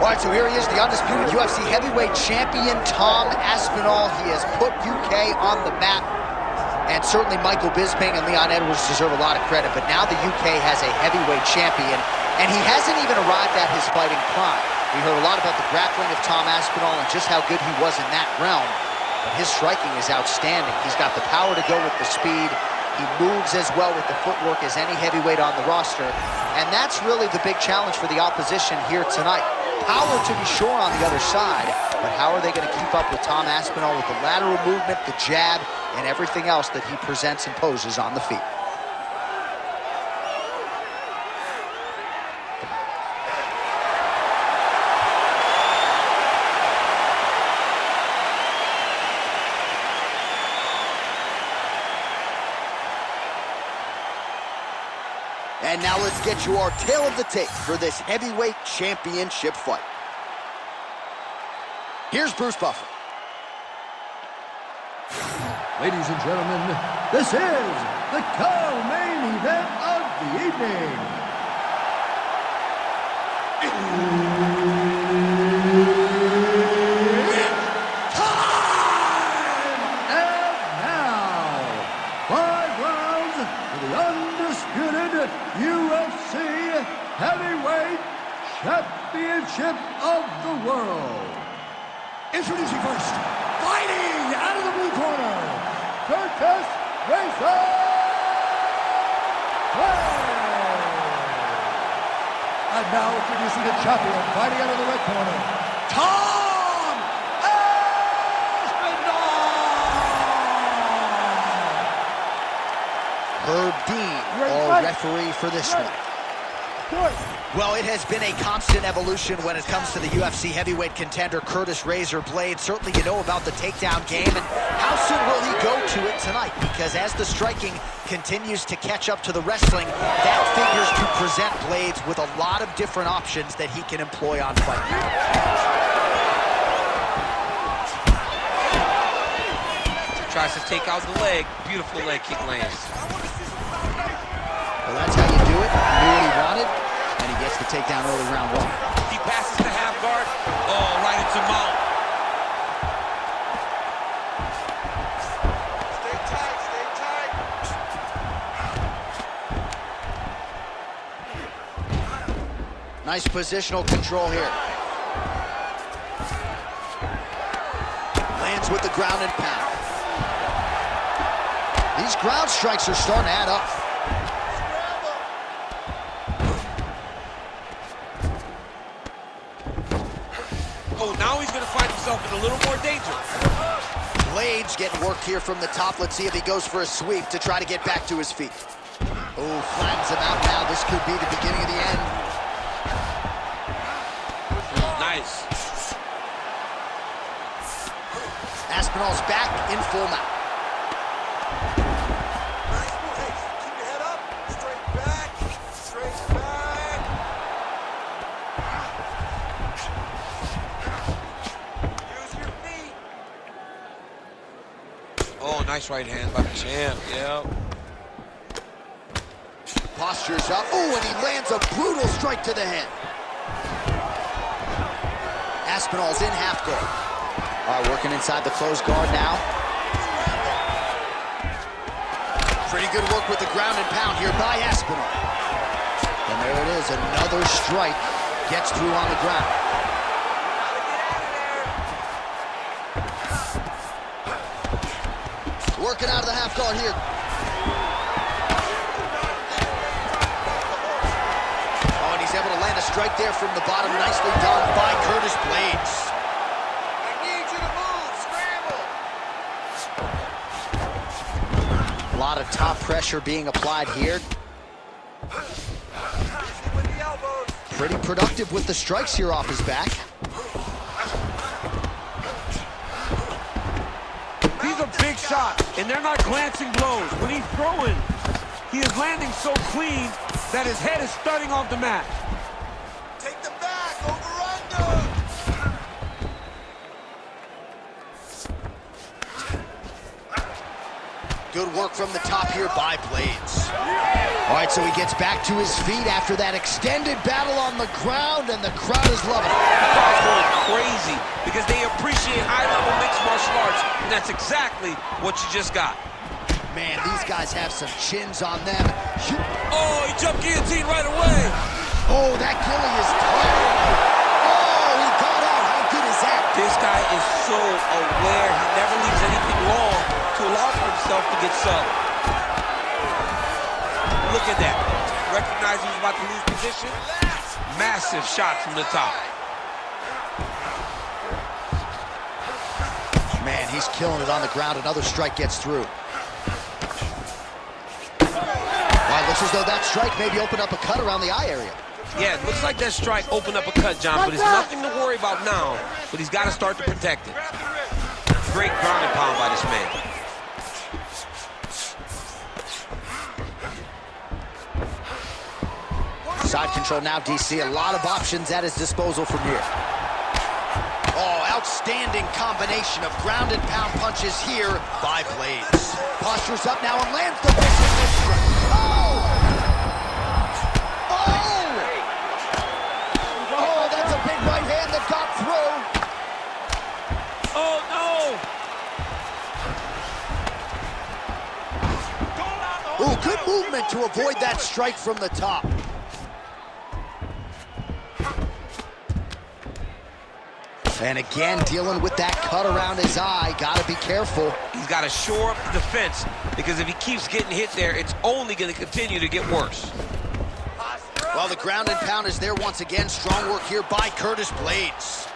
All right, so here he is, the undisputed UFC heavyweight champion, Tom Aspinall. He has put UK on the map, and certainly Michael Bisping and Leon Edwards deserve a lot of credit, but now the UK has a heavyweight champion, and he hasn't even arrived at his fighting prime. We heard a lot about the grappling of Tom Aspinall and just how good he was in that realm, but his striking is outstanding. He's got the power to go with the speed. He moves as well with the footwork as any heavyweight on the roster, and that's really the big challenge for the opposition here tonight. Power to be sure on the other side, but how are they going to keep up with Tom Aspinall with the lateral movement, the jab, and everything else that he presents and poses on the feet? And now let's get you our tale of the tape for this heavyweight championship fight. Here's Bruce Buffer. Ladies and gentlemen, this is the co-main event of the evening. It's time! And now, 5 rounds for the undisputed UFC Heavyweight Championship of the World. Introducing first, fighting out of the blue corner, Curtis Razor Blaydes. And now introducing the champion, fighting out of the red corner, Tom Aspinall. Herb Dean, our referee for this one. Well, it has been a constant evolution when it comes to the UFC heavyweight contender, Curtis Razor Blaydes. Certainly you know about the takedown game, and how soon will he go to it tonight? Because as the striking continues to catch up to the wrestling, that figures to present Blaydes with a lot of different options that he can employ on fight. Tries to take out the leg. Beautiful leg kick lands. Well, that's how you do it. He knew what he wanted, and he gets the takedown early round 1. He passes the half guard. Oh, right into mount. Stay tight, stay tight. Nice positional control here. Lands with the ground and pound. These ground strikes are starting to add up. Oh, now he's going to find himself in a little more danger. Blades getting work here from the top. Let's see if he goes for a sweep to try to get back to his feet. Oh, flattens him out now. This could be the beginning of the end. Nice. Aspinall's back in full mount. Nice move. Hey, keep your head up. Straight back. Straight back. Use your feet. Oh, nice right hand by the champ. Yeah. Postures up. Oh, and he lands a brutal strike to the head. Aspinall's in half guard. All right, working inside the closed guard now. Pretty good work with the ground and pound here by Aspinall. And there it is, another strike gets through on the ground. Working out of the half guard here. Oh, and he's able to land a strike there from the bottom. Nicely done by Curtis Blades. I need you to move. Scramble. A lot of top pressure being applied here. Easy with the elbows. Pretty productive with the strikes here off his back. These are big shots, and they're not glancing blows. When he's throwing, he is landing so clean that his head is studding off the mat. Take them back. Over under. Good work from the top here by Blades. All right, so he gets back to his feet after that extended battle on the ground, and the crowd is loving it. The crowd's going crazy because they appreciate high-level mixed martial arts, and that's exactly what you just got. Man, these guys have some chins on them. Oh, he jumped guillotine right away. Oh, that Gilly is tired. Oh, he got out. How good is that? This guy is so aware. He never leaves anything long to allow for himself to get subbed. Look at that. Recognize he was about to lose position. Massive shot from the top. Man, he's killing it on the ground. Another strike gets through. Wow, looks as though that strike maybe opened up a cut around the eye area. Yeah, it looks like that strike opened up a cut, John, but it's nothing to worry about now. But he's got to start to protect it. Great ground and pound by this man. Side control now, DC. A lot of options at his disposal from here. Oh, outstanding combination of ground and pound punches here by Blades. Postures up now and lands the vicious strike. Oh! Oh! Oh, that's a big right hand that got through. Oh, no! Oh, good movement to avoid that strike from the top. And again, dealing with that cut around his eye. Gotta be careful. He's got to shore up the defense because if he keeps getting hit there, it's only going to continue to get worse. Well, the ground and pound is there once again. Strong work here by Curtis Blades.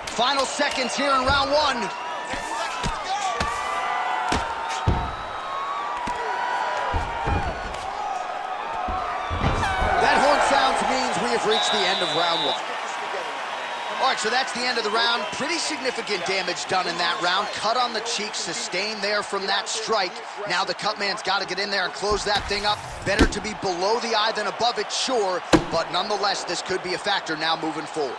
Final seconds here in round one. That horn sounds means we have reached the end of round one. All right, so that's the end of the round. Pretty significant damage done in that round. Cut on the cheek, sustained there from that strike. Now the cut man's got to get in there and close that thing up. Better to be below the eye than above it, sure. But nonetheless, this could be a factor now moving forward.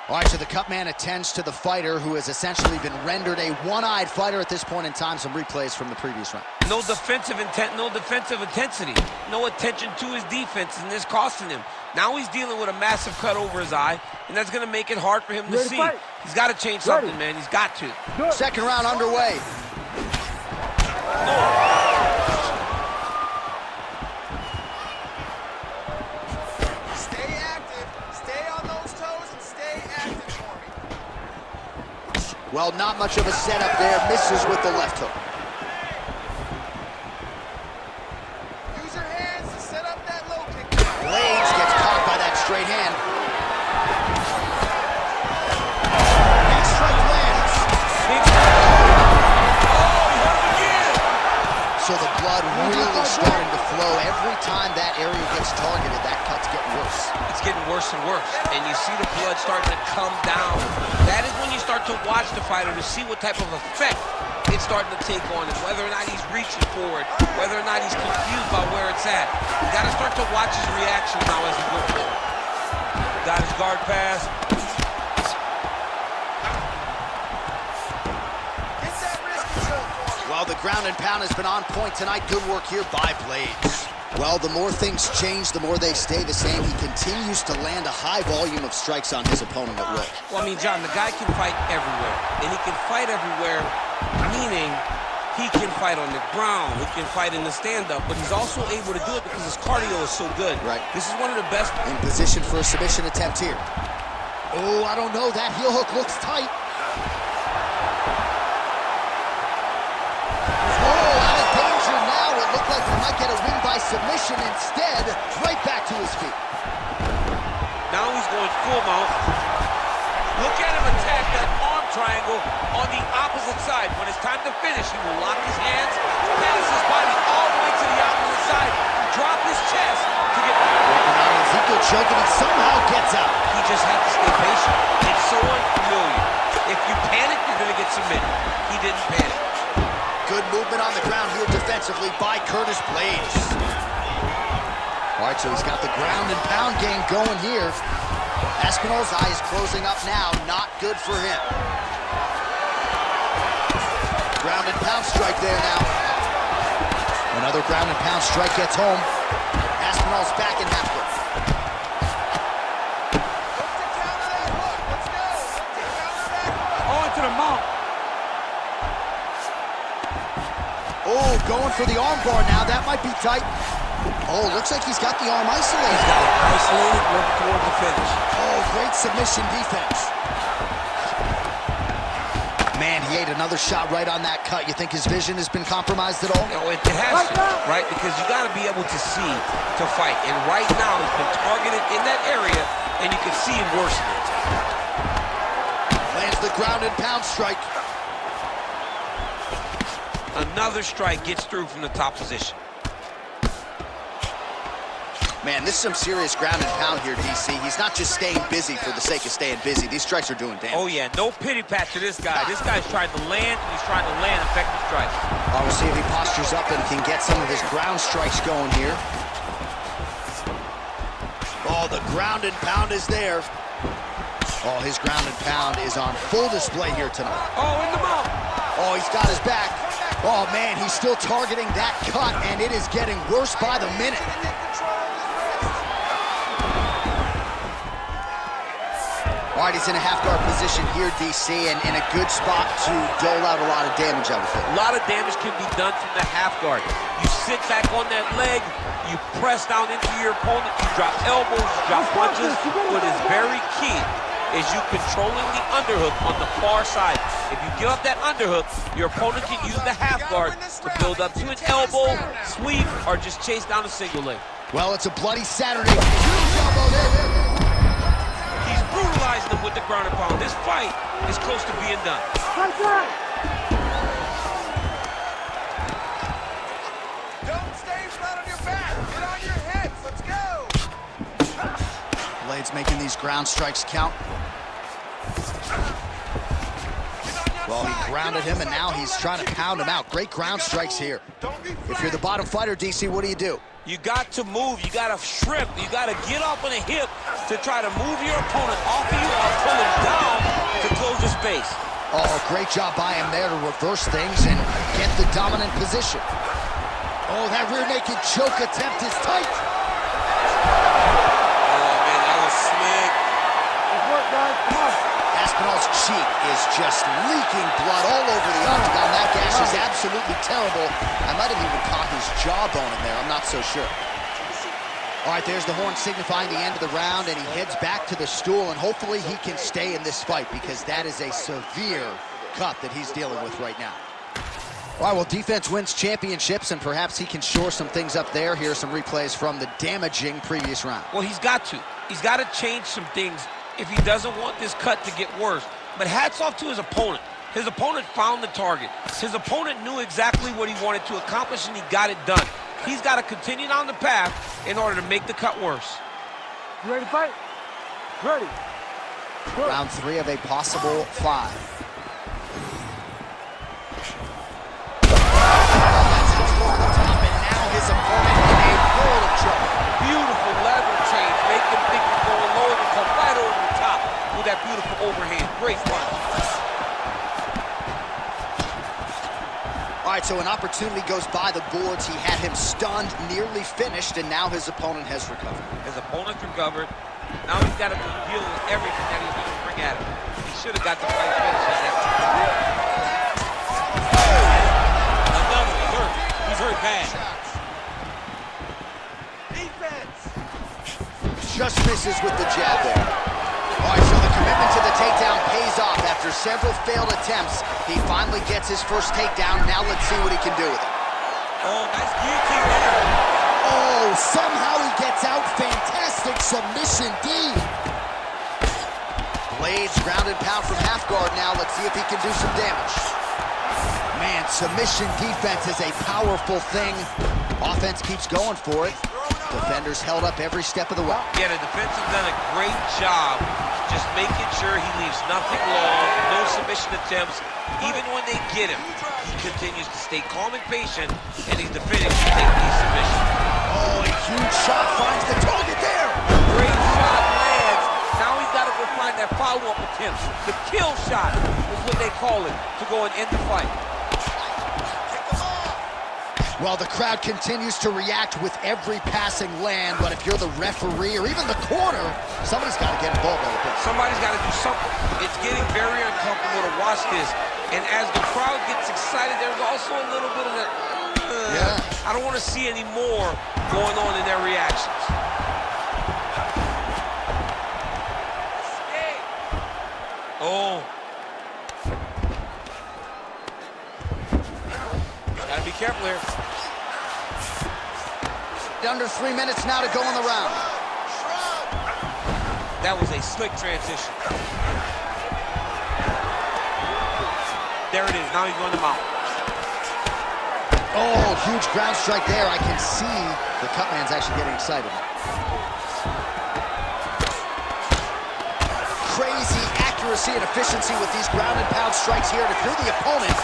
All right, so the cut man attends to the fighter who has essentially been rendered a one-eyed fighter at this point in time. Some replays from the previous round. No defensive intent, no defensive intensity. No attention to his defense, and this costing him. Now he's dealing with a massive cut over his eye, and that's going to make it hard for him to see. He's got to change something, man. He's got to. Second round underway. Stay active. Stay on those toes and stay active for me. Well Well, not much of a setup there. Misses with the left hook. Use your hands to set up that low kick. Blades gets caught by that straight hand. Big strike lands. Big oh, he hurt him again. So the blood really starting to flow. Every time that area gets targeted, that cut's getting worse. It's getting worse and worse, and you see the blood starting to come down. That is when you start to watch the fighter to see what type of effect it's starting to take on him, whether or not he's reaching for it, whether or not he's confused by where it's at. You got to start to watch his reaction now as we go forward. Got his guard pass. Get that wrist control for me. Well, the ground and pound has been on point tonight. Good work here by Blades. Well, the more things change, the more they stay the same. He continues to land a high volume of strikes on his opponent at will. Well, I mean, John, the guy can fight everywhere. And he can fight everywhere, meaning he can fight on the ground, he can fight in the stand-up, but he's also able to do it because his cardio is so good. Right. This is one of the best. In position for a submission attempt here. Oh, I don't know. That heel hook looks tight. Oh, out of danger now. It looked like he might get a win by submission. Instead, right back to his feet. Now he's going full mount. Look at him attack that arm triangle on the opposite side. When it's time to finish, he will lock his hands, pass his body all the way to the opposite side, drop his chest to get Working on Ezekiel choke, and he somehow gets out. He just had to stay patient. It's so unfamiliar. If you panic, you're going to get submitted. He didn't panic. Good movement on the ground here defensively by Curtis Blades. All right, so he's got the ground and pound game going here. Aspinall's eye is closing up now. Not good for him. Ground and pound strike there now. Another ground and pound strike gets home. Aspinall's back in half guard. Look to counter that hook. Let's go. Look to counter that hook. Oh, into the mount. Oh, going for the arm bar now. That might be tight. Oh, looks like he's got the arm isolated. He's got it isolated, work toward the finish. Oh, great submission defense. Man, he ate another shot right on that cut. You think his vision has been compromised at all? You know, it has to, right? Because you got to be able to see to fight. And right now, he's been targeted in that area, and you can see him worsening. Lands the ground and pound strike. Another strike gets through from the top position. Man, this is some serious ground and pound here, DC. He's not just staying busy for the sake of staying busy. These strikes are doing damage. Oh, yeah, no pity pat to this guy. This guy's trying to land, and he's trying to land effective strikes. We'll see if he postures up and can get some of his ground strikes going here. Oh, the ground and pound is there. Oh, his ground and pound is on full display here tonight. Oh, in the mount. Oh, he's got his back. Oh, man, he's still targeting that cut, and it is getting worse by the minute. All right, he's in a half-guard position here, DC, and in a good spot to dole out a lot of damage, I would think. A lot of damage can be done from the half guard. You sit back on that leg, you press down into your opponent, you drop elbows, you drop punches. What is very key is you controlling the underhook on the far side. If you give up that underhook, your opponent can use the half guard to build up to an elbow, sweep, or just chase down a single leg. Well, it's a bloody Saturday. Huge elbow there. He's brutalizing him with the ground and pound. This fight is close to being done. Don't stay flat on your back. Get on your heads. Let's go. Blades making these ground strikes count. Well, he grounded him, and now he's trying to pound him out. Great ground strikes here. If you're the bottom fighter, DC, what do? You got to move. You got to shrimp. You got to get up on a hip to try to move your opponent off of you or pull him down to close the space. Oh, great job by him there to reverse things and get the dominant position. Oh, that rear naked choke attempt is tight. Oh, man, that was slick. Good work, guys. Come on. Aspinall's cheek is just leaking blood all over the octagon. That gash is absolutely terrible. I might have even caught his jawbone in there. I'm not so sure. All right, there's the horn signifying the end of the round, and he heads back to the stool, and hopefully he can stay in this fight because that is a severe cut that he's dealing with right now. All right, well, defense wins championships, and perhaps he can shore some things up there. Here are some replays from the damaging previous round. Well, he's got to. He's got to change some things if he doesn't want this cut to get worse. But hats off to his opponent. His opponent found the target. His opponent knew exactly what he wanted to accomplish, and he got it done. He's got to continue down the path in order to make the cut worse. You ready to fight? Ready. Go. Round 3 of a possible 5. His opponent in a world of trouble. Beautiful lever change. Make him think he's going low and come right over the top with that beautiful overhand. Great punch. All right, so an opportunity goes by the boards. He had him stunned, nearly finished, and now his opponent has recovered. His opponent's recovered. Now he's got to deal with everything that he's going to bring at him. He should have got the fight finish on that. Another. He's hurt. He's hurt bad. Just misses with the jab there. All right, so the commitment to the takedown pays off. After several failed attempts, he finally gets his first takedown. Now let's see what he can do with it. Oh, nice guillotine there. Oh, somehow he gets out. Fantastic submission D. Blades ground and pound from half guard now. Let's see if he can do some damage. Man, submission defense is a powerful thing. Offense keeps going for it. Defenders held up every step of the way. Yeah, the defense has done a great job just making sure he leaves nothing long, no submission attempts. Even when they get him, he continues to stay calm and patient, and he's defending to take these submissions. Oh, a huge shot finds the target there. Great shot lands. Now he's got to go find that follow-up attempt. The kill shot is what they call it, to go and end the fight. Well, the crowd continues to react with every passing land, but if you're the referee or even the corner, somebody's got to get involved a little bit. Somebody's got to do something. It's getting very uncomfortable to watch this, and as the crowd gets excited, there's also a little bit of that, I don't want to see any more going on in their reactions. Oh. Gotta be careful here. Under 3 minutes now to go in the round. That was a slick transition. There it is. Now he's going to mount. Oh, huge ground strike there. I can see the cut man's actually getting excited. Crazy accuracy and efficiency with these ground and pound strikes here. And if you're the opponent,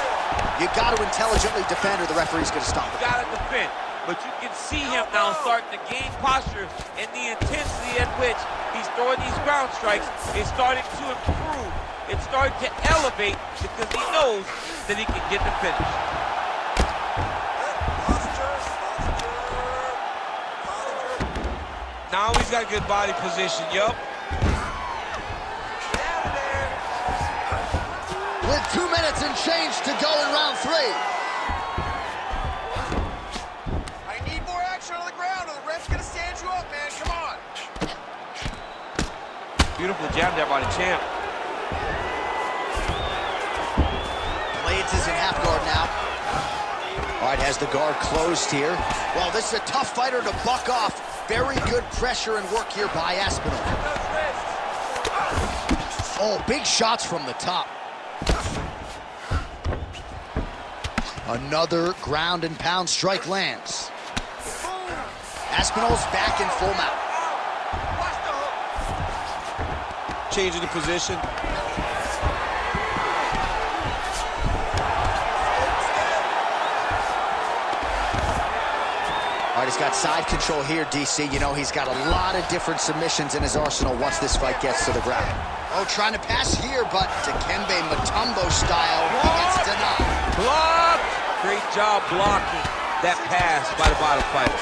you got to intelligently defend or the referee's going to stop it. You got to defend. But you can see him now starting to gain posture, and the intensity at which he's throwing these ground strikes is starting to improve. It's starting to elevate because he knows that he can get the finish. Now he's got good body position, yup. With 2 minutes and change to go in round 3. Beautiful jab there by the champ. Blades is in half guard now. All right, has the guard closed here. Well, this is a tough fighter to buck off. Very good pressure and work here by Aspinall. Oh, big shots from the top. Another ground and pound strike lands. Aspinall's back in full mount. Changing the position. All right, he's got side control here, DC. You know, he's got a lot of different submissions in his arsenal once this fight gets to the ground. Oh, trying to pass here, but Dikembe Mutombo style, he gets denied. Blocked! Great job blocking that pass by the bottom fighter.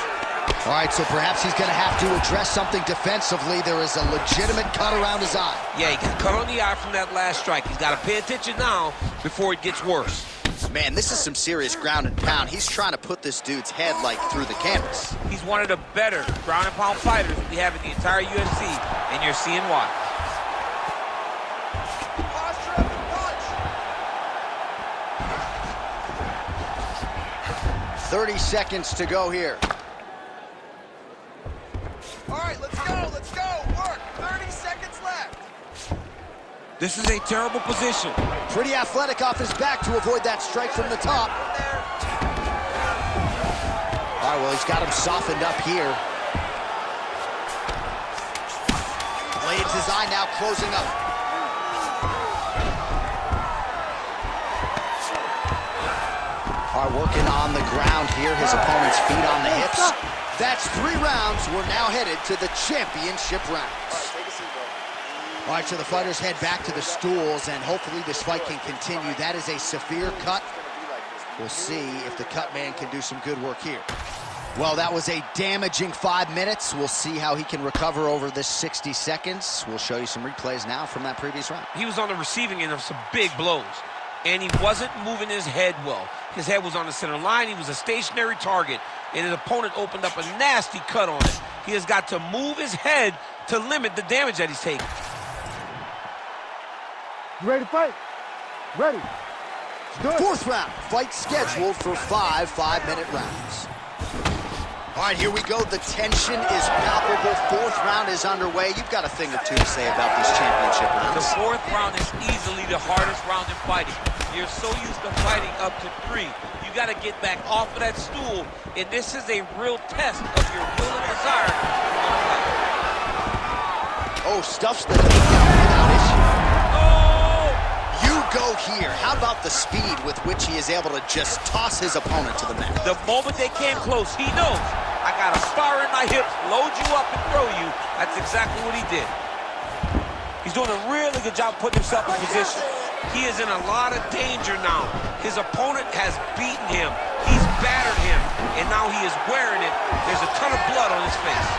All right, so perhaps he's going to have to address something defensively. There is a legitimate cut around his eye. Yeah, he got cut on the eye from that last strike. He's got to pay attention now before it gets worse. Man, this is some serious ground and pound. He's trying to put this dude's head, like, through the canvas. He's one of the better ground and pound fighters we have in the entire UFC, and you're seeing why. 30 seconds to go here. All right, let's go, work. 30 seconds left. This is a terrible position. Pretty athletic off his back to avoid that strike from the top. All right, well, he's got him softened up here. Blades' his eye now closing up. All right, working on the ground here. His opponent's feet on the hips. That's 3 rounds. We're now headed to the championship rounds. All right, so the fighters head back to the stools, and hopefully this fight can continue. That is a severe cut. We'll see if the cut man can do some good work here. Well, that was a damaging 5 minutes. We'll see how he can recover over this 60 seconds. We'll show you some replays now from that previous round. He was on the receiving end of some big blows, and he wasn't moving his head well. His head was on the center line. He was a stationary target, and his opponent opened up a nasty cut on it. He has got to move his head to limit the damage that he's taking. You ready to fight? Ready. Good. 4th round, fight scheduled for 5 5-minute rounds. All right, here we go. The tension is palpable. 4th round is underway. You've got a thing or two to say about these championship rounds. The 4th round is easily the hardest round in fighting. You're so used to fighting up to 3. You got to get back off of that stool, and this is a real test of your will and desire to want to fight. Oh, stuffs the takedown without issue. You go here. How about the speed with which he is able to just toss his opponent to the mat? The moment they came close, he knows, I got a star in my hips, load you up and throw you. That's exactly what he did. He's doing a really good job putting himself in position. He is in a lot of danger now. His opponent has beaten him. He's battered him, and now he is wearing it. There's a ton of blood on his face.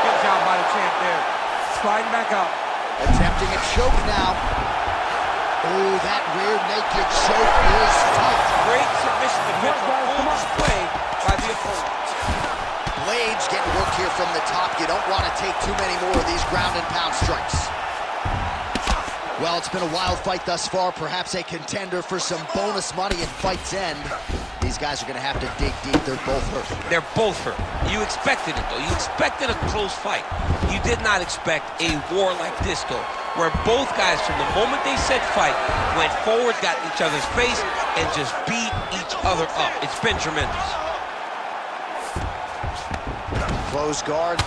Good job by the champ there. Sliding back out. Attempting a choke now. Oh, that rear naked choke is tough. Great submission defense on full display by the opponent. Blades getting work here from the top. You don't want to take too many more of these ground and pound strikes. Well, it's been a wild fight thus far. Perhaps a contender for some bonus money at fight's end. These guys are going to have to dig deep. They're both hurt. They're both hurt. You expected it, though. You expected a close fight. You did not expect a war like this, though, where both guys, from the moment they said fight, went forward, got in each other's face, and just beat each other up. It's been tremendous. Close guard.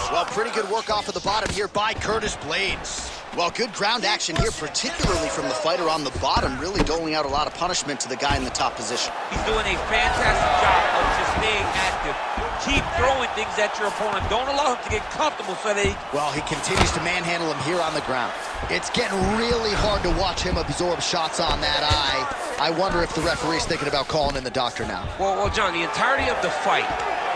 Well, pretty good work off of the bottom here by Curtis Blades. Well, good ground action here, particularly from the fighter on the bottom, really doling out a lot of punishment to the guy in the top position. He's doing a fantastic job of just staying active. Keep throwing things at your opponent. Don't allow him to get comfortable so that he... Well, he continues to manhandle him here on the ground. It's getting really hard to watch him absorb shots on that eye. I wonder if the referee's thinking about calling in the doctor now. Well, John, the entirety of the fight,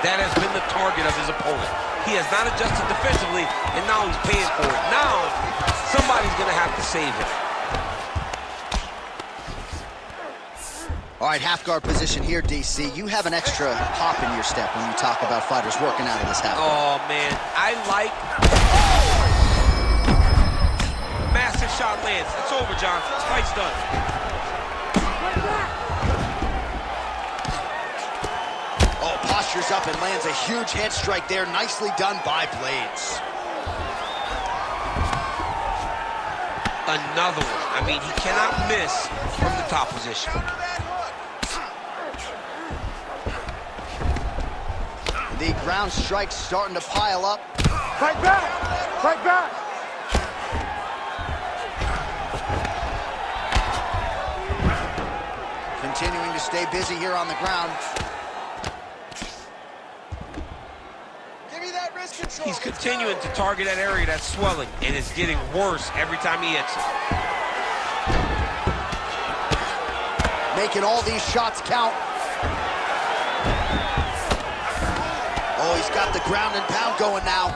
that has been the target of his opponent. He has not adjusted defensively, and now he's paying for it. Now, somebody's going to have to save him. All right, half guard position here, DC. You have an extra hop in your step when you talk about fighters working out of this half guard. Oh, man. I like... Massive shot lands. It's over, John. This fight's done. Oh, postures up and lands a huge head strike there. Nicely done by Blades. Another one. I mean, he cannot miss from the top position. The ground strikes starting to pile up. Fight back! Fight back! Continuing to stay busy here on the ground. Give me that wrist control. He's continuing to target that area that's swelling, and it's getting worse every time he hits it. Making all these shots count. Oh, he's got the ground and pound going now.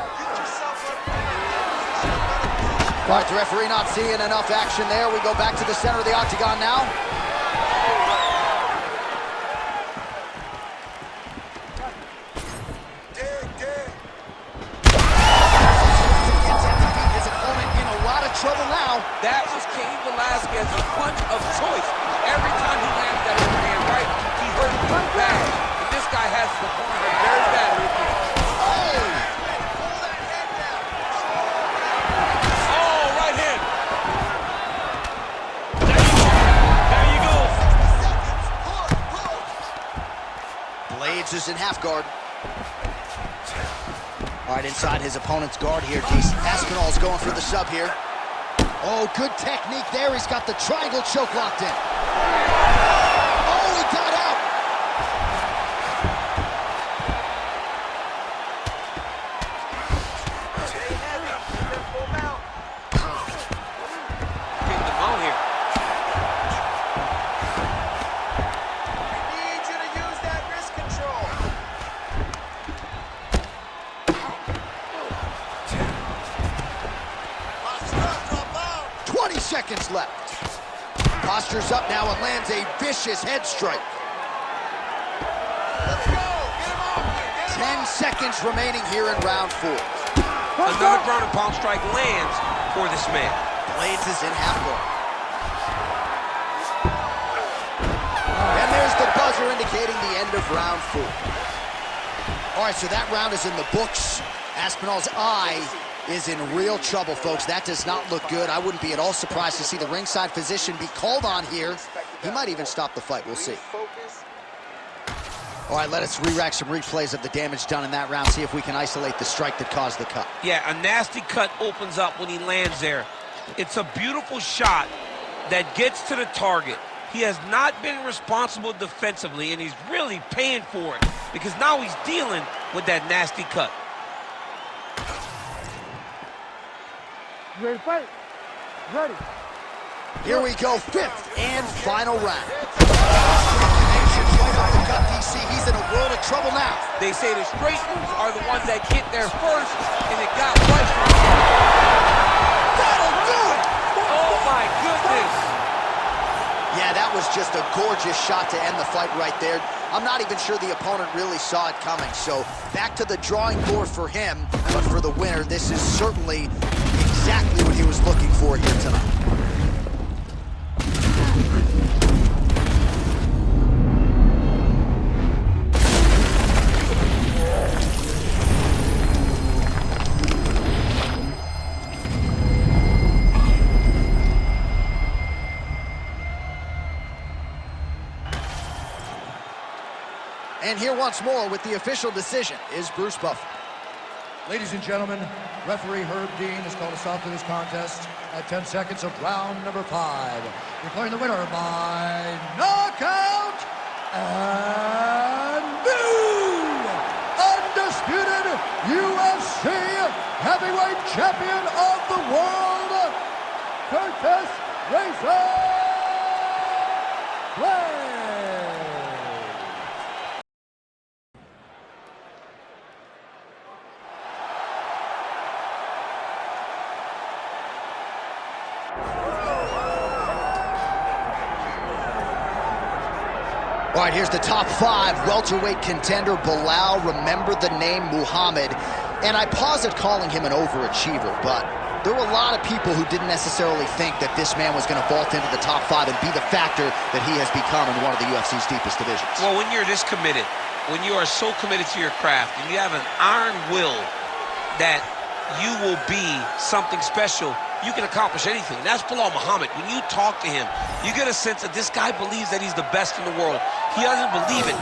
All right, the referee not seeing enough action there. We go back to the center of the octagon now. loses in half guard. All right, inside his opponent's guard here, Deese. Aspinall's going for the sub here. Oh, good technique there. He's got the triangle choke locked in. Oh, he got out. Getting them out here. Need you to use that wrist control. 20 seconds left. Postures up now and lands a vicious head strike. Let's go. Get him off here. Get him 10 seconds remaining here in round 4. Another ground and pound strike lands for this man. Blades is in half guard. And there's the buzzer indicating the end of round 4. All right, so that round is in the books. Aspinall's eye is in real trouble, folks. That does not look good. I wouldn't be at all surprised to see the ringside physician be called on here. He might even stop the fight. We'll see. Focus. All right, let us re-rack some replays of the damage done in that round, see if we can isolate the strike that caused the cut. Yeah, a nasty cut opens up when he lands there. It's a beautiful shot that gets to the target. He has not been responsible defensively, and he's really paying for it because now he's dealing with that nasty cut. You ready to fight? Ready. Here we go, 5th and final round. Connection right off the cut, DC. He's in a world of trouble now. They say the straight moves are the ones that get there first, and it got right. That'll do it! Oh, my goodness. Yeah, that was just a gorgeous shot to end the fight right there. I'm not even sure the opponent really saw it coming. So back to the drawing board for him, but for the winner, this is certainly exactly what he was looking for here tonight. And here once more with the official decision is Bruce Buffer. Ladies and gentlemen, referee Herb Dean has called a stop to this contest at 10 seconds of round number 5. Declaring the winner by knockout and new undisputed UFC heavyweight champion of the world, Curtis Razor Blades. All right, here's the top 5 welterweight contender, Belal. Remember the name Muhammad. And I pause at calling him an overachiever, but there were a lot of people who didn't necessarily think that this man was going to vault into the top 5 and be the factor that he has become in one of the UFC's deepest divisions. Well, when you're this committed, when you are so committed to your craft, and you have an iron will that you will be something special, you can accomplish anything. That's Belal Muhammad. When you talk to him, you get a sense that this guy believes that he's the best in the world. He doesn't believe it.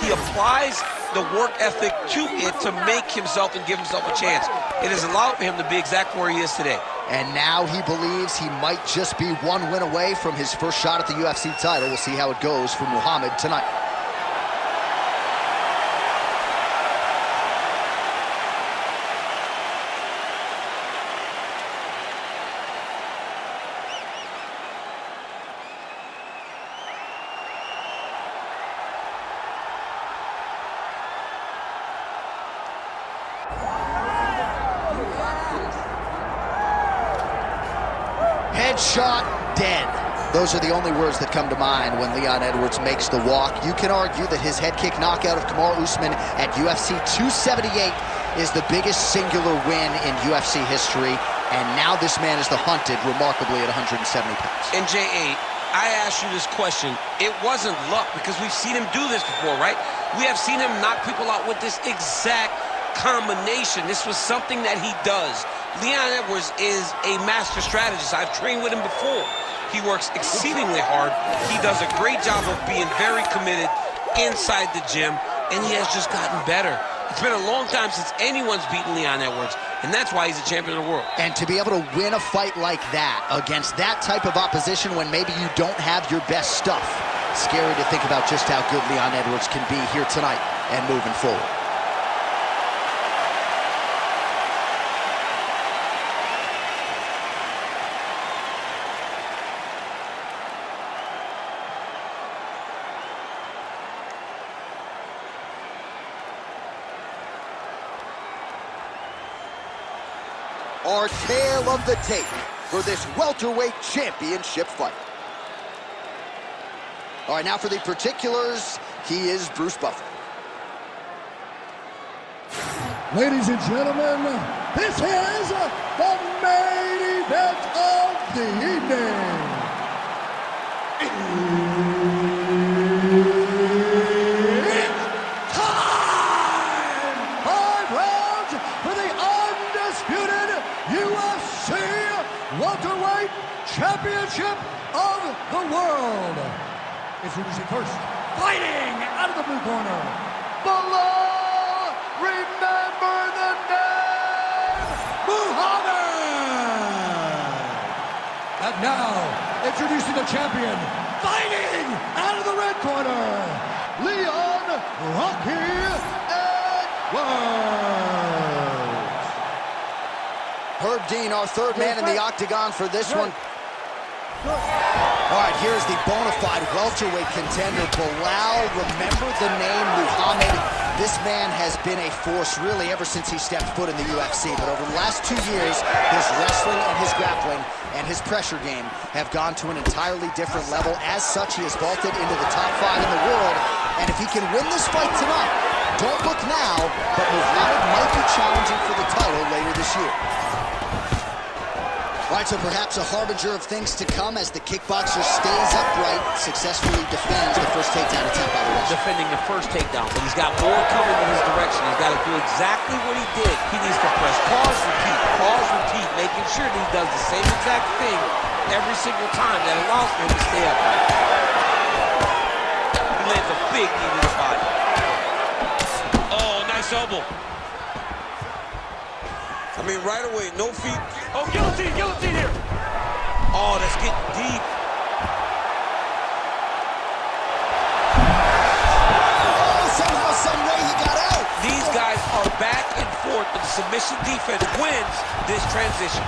He applies the work ethic to it to make himself and give himself a chance. It has allowed for him to be exactly where he is today. And now he believes he might just be one win away from his first shot at the UFC title. We'll see how it goes for Muhammad tonight. Headshot, dead. Those are the only words that come to mind when Leon Edwards makes the walk. You can argue that his head kick knockout of Kamaru Usman at UFC 278 is the biggest singular win in UFC history, and now this man is the hunted remarkably at 170 pounds. And J.A., I asked you this question. It wasn't luck because we've seen him do this before, right? We have seen him knock people out with this exact combination. This was something that he does. Leon Edwards is a master strategist. I've trained with him before. He works exceedingly hard. He does a great job of being very committed inside the gym. and he has just gotten better. It's been a long time since anyone's beaten Leon Edwards, and that's why he's a champion of the world. And to be able to win a fight like that against that type of opposition when maybe you don't have your best stuff, scary to think about just how good Leon Edwards can be here tonight and moving forward. Our tale of the tape for this welterweight championship fight. All right, now for the particulars, he is Bruce Buffer. Ladies and gentlemen, this is the main event of the evening. It's time! 5 rounds for the undisputed UFC Welterweight Championship of the World. Introducing first, fighting out of the blue corner, below, remember the name, Muhammad! And now, introducing the champion, fighting out of the red corner, Leon Rocky Edwards! Herb Dean, our third man in the octagon for this one. All right, here's the bona fide welterweight contender, Belal. Remember the name Muhammad. This man has been a force really ever since he stepped foot in the UFC. But over the last 2 years, his wrestling and his grappling and his pressure game have gone to an entirely different level. As such, he has vaulted into the top 5 in the world. And if he can win this fight tonight, don't look now, but Muhammad might be challenging for the title later this year. All right, so perhaps a harbinger of things to come as the kickboxer stays upright, successfully defends the first takedown attempt by the wrestler. Defending the first takedown, but he's got more coming in his direction. He's got to do exactly what he did. He needs to press pause, repeat, making sure that he does the same exact thing every single time. That allows him to stay upright. He lands a big knee to the body. Oh, nice elbow. I mean, right away, no feet. Oh, guillotine here. Oh, that's getting deep. Oh, somehow, some way he got out. These guys are back and forth, but the submission defense wins this transition.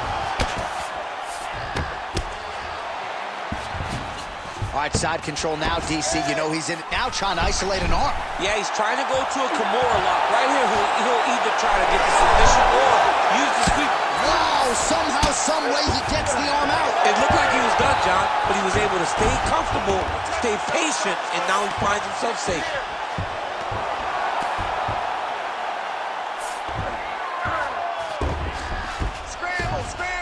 All right, side control now, DC. You know he's in it now, trying to isolate an arm. Yeah, he's trying to go to a Kimura lock. Right here, he'll either try to get the submission or use the sweep. Wow, somehow, some way he gets the arm out. It looked like he was done, John, but he was able to stay comfortable, stay patient, and now he finds himself safe.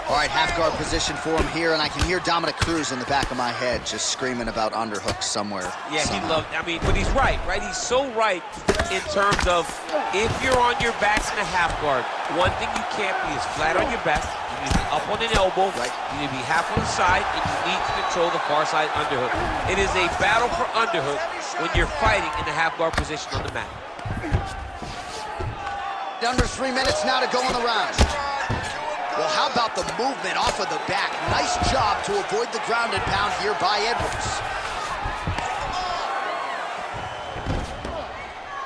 All right, half guard position for him here, and I can hear Dominic Cruz in the back of my head just screaming about underhooks somewhere. Yeah, somehow. he loved, I mean, but he's right? He's so right in terms of if you're on your back in a half guard, one thing you can't be is flat on your back. You need to be up on an elbow. Right. You need to be half on the side, and you need to control the far side underhook. It is a battle for underhook when you're fighting in the half guard position on the mat. Under 3 minutes now to go in the round. Well, how about the movement off of the back? Nice job to avoid the ground and pound here by Edwards.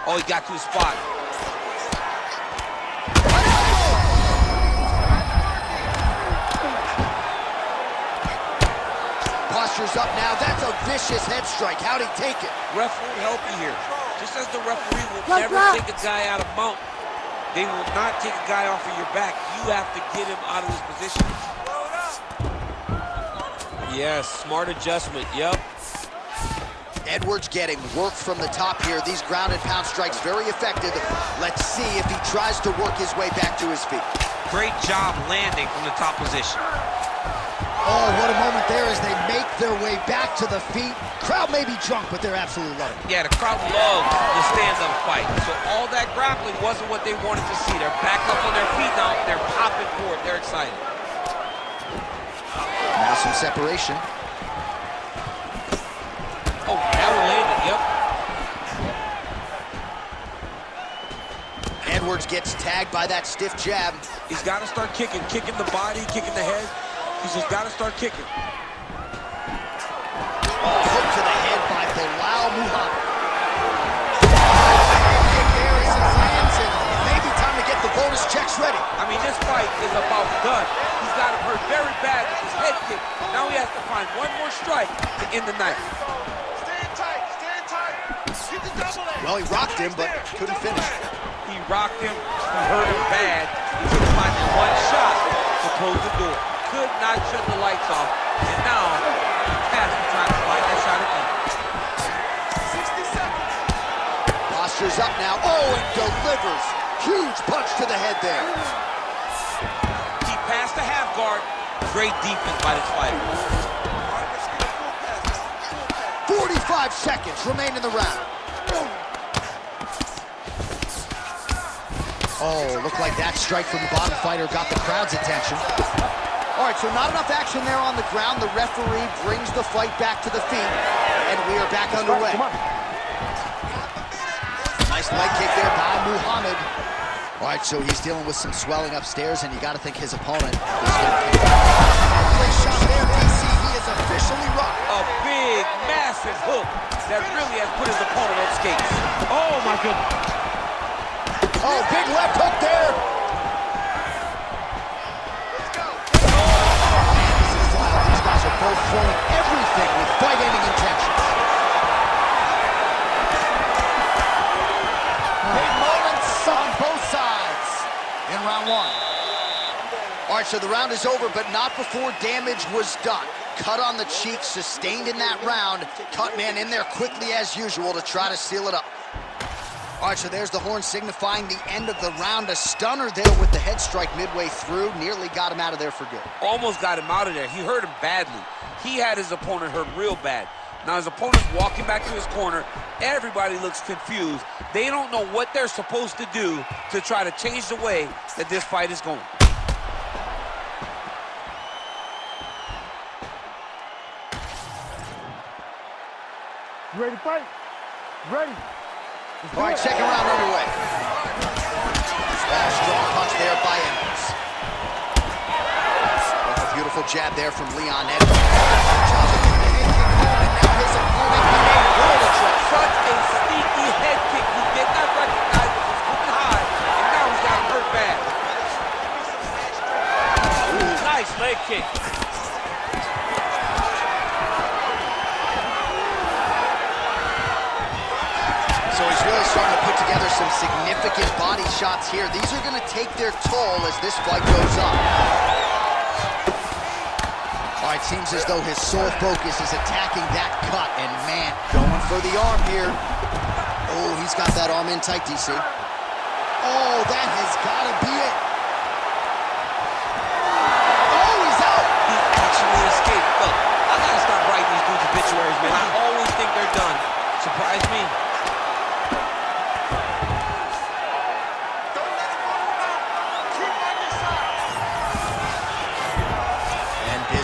Oh, he got to his spot. Posture's up now. That's a vicious head strike. How'd he take it? Ref won't help you here. Just as the referee will never take a guy out of mount, they will not take a guy off of your back. You have to get him out of his position. Yes, smart adjustment, yep. Edwards getting work from the top here. These ground and pound strikes very effective. Let's see if he tries to work his way back to his feet. Great job landing from the top position. Oh, what a moment there as they make their way back to the feet. Crowd may be drunk, but they're absolutely loving it. Yeah, the crowd loves the stand-up fight. So all that grappling wasn't what they wanted to see. They're back up on their feet now. They're popping forward. They're excited. Now some separation. Oh, that one landed, yep. Edwards gets tagged by that stiff jab. He's got to start kicking the body, kicking the head. He's just got to start kicking. Hook to the head by Belal Muhammad. Maybe time to get the bonus checks ready. I mean, this fight is about done. He's got him hurt very bad with his head kick. Now he has to find one more strike to end the night. Stand tight, stand tight. Get the double leg. Well, he rocked him, but couldn't finish. He rocked him, he hurt him bad. He couldn't find him one shot to close the door. Could not shut the lights off. And now, past the time to find that shot again. 60 seconds. Posture's up now. Oh, and delivers. Huge punch to the head there. He passed the half guard. Great defense by this fighter. 45 seconds remain in the round. Oh, looked like that strike from the bottom fighter got the crowd's attention. All right, so not enough action there on the ground. The referee brings the fight back to the feet, and we are back underway. Nice leg kick there by Muhammad. All right, so he's dealing with some swelling upstairs, and you got to think his opponent is going to kick. Great shot there, DC. He is officially rocked. A big, massive hook that really has put his opponent on skates. Oh, my goodness. Oh, big left hook there. These guys are both throwing everything with fight-ending intentions. Big moments on both sides in round one. All right, so the round is over, but not before damage was done. Cut on the cheek, sustained in that round. Cut man in there quickly as usual to try to seal it up. All right, so there's the horn signifying the end of the round. A stunner there with the head strike midway through. Nearly got him out of there for good. Almost got him out of there. He hurt him badly. He had his opponent hurt real bad. Now his opponent's walking back to his corner. Everybody looks confused. They don't know what they're supposed to do to try to change the way that this fight is going. You ready to fight? Ready. All right, second round underway. Strong punch there by Edwards. Oh, a beautiful jab there from Leon Edwards. And now his opponent in a world of trouble. Such a sneaky head kick. He did not recognize it was coming high, and now he's got him hurt bad. Ooh, nice leg kick. So he's really starting to put together some significant body shots here. These are going to take their toll as this fight goes on. All right, seems as though his sole focus is attacking that cut, and man, going for the arm here. Oh, he's got that arm in tight, DC. Oh, that has got to be it. Oh, he's out. He actually escaped. Look, I got to stop writing these dudes' obituaries, man. I always think they're done. Surprise me.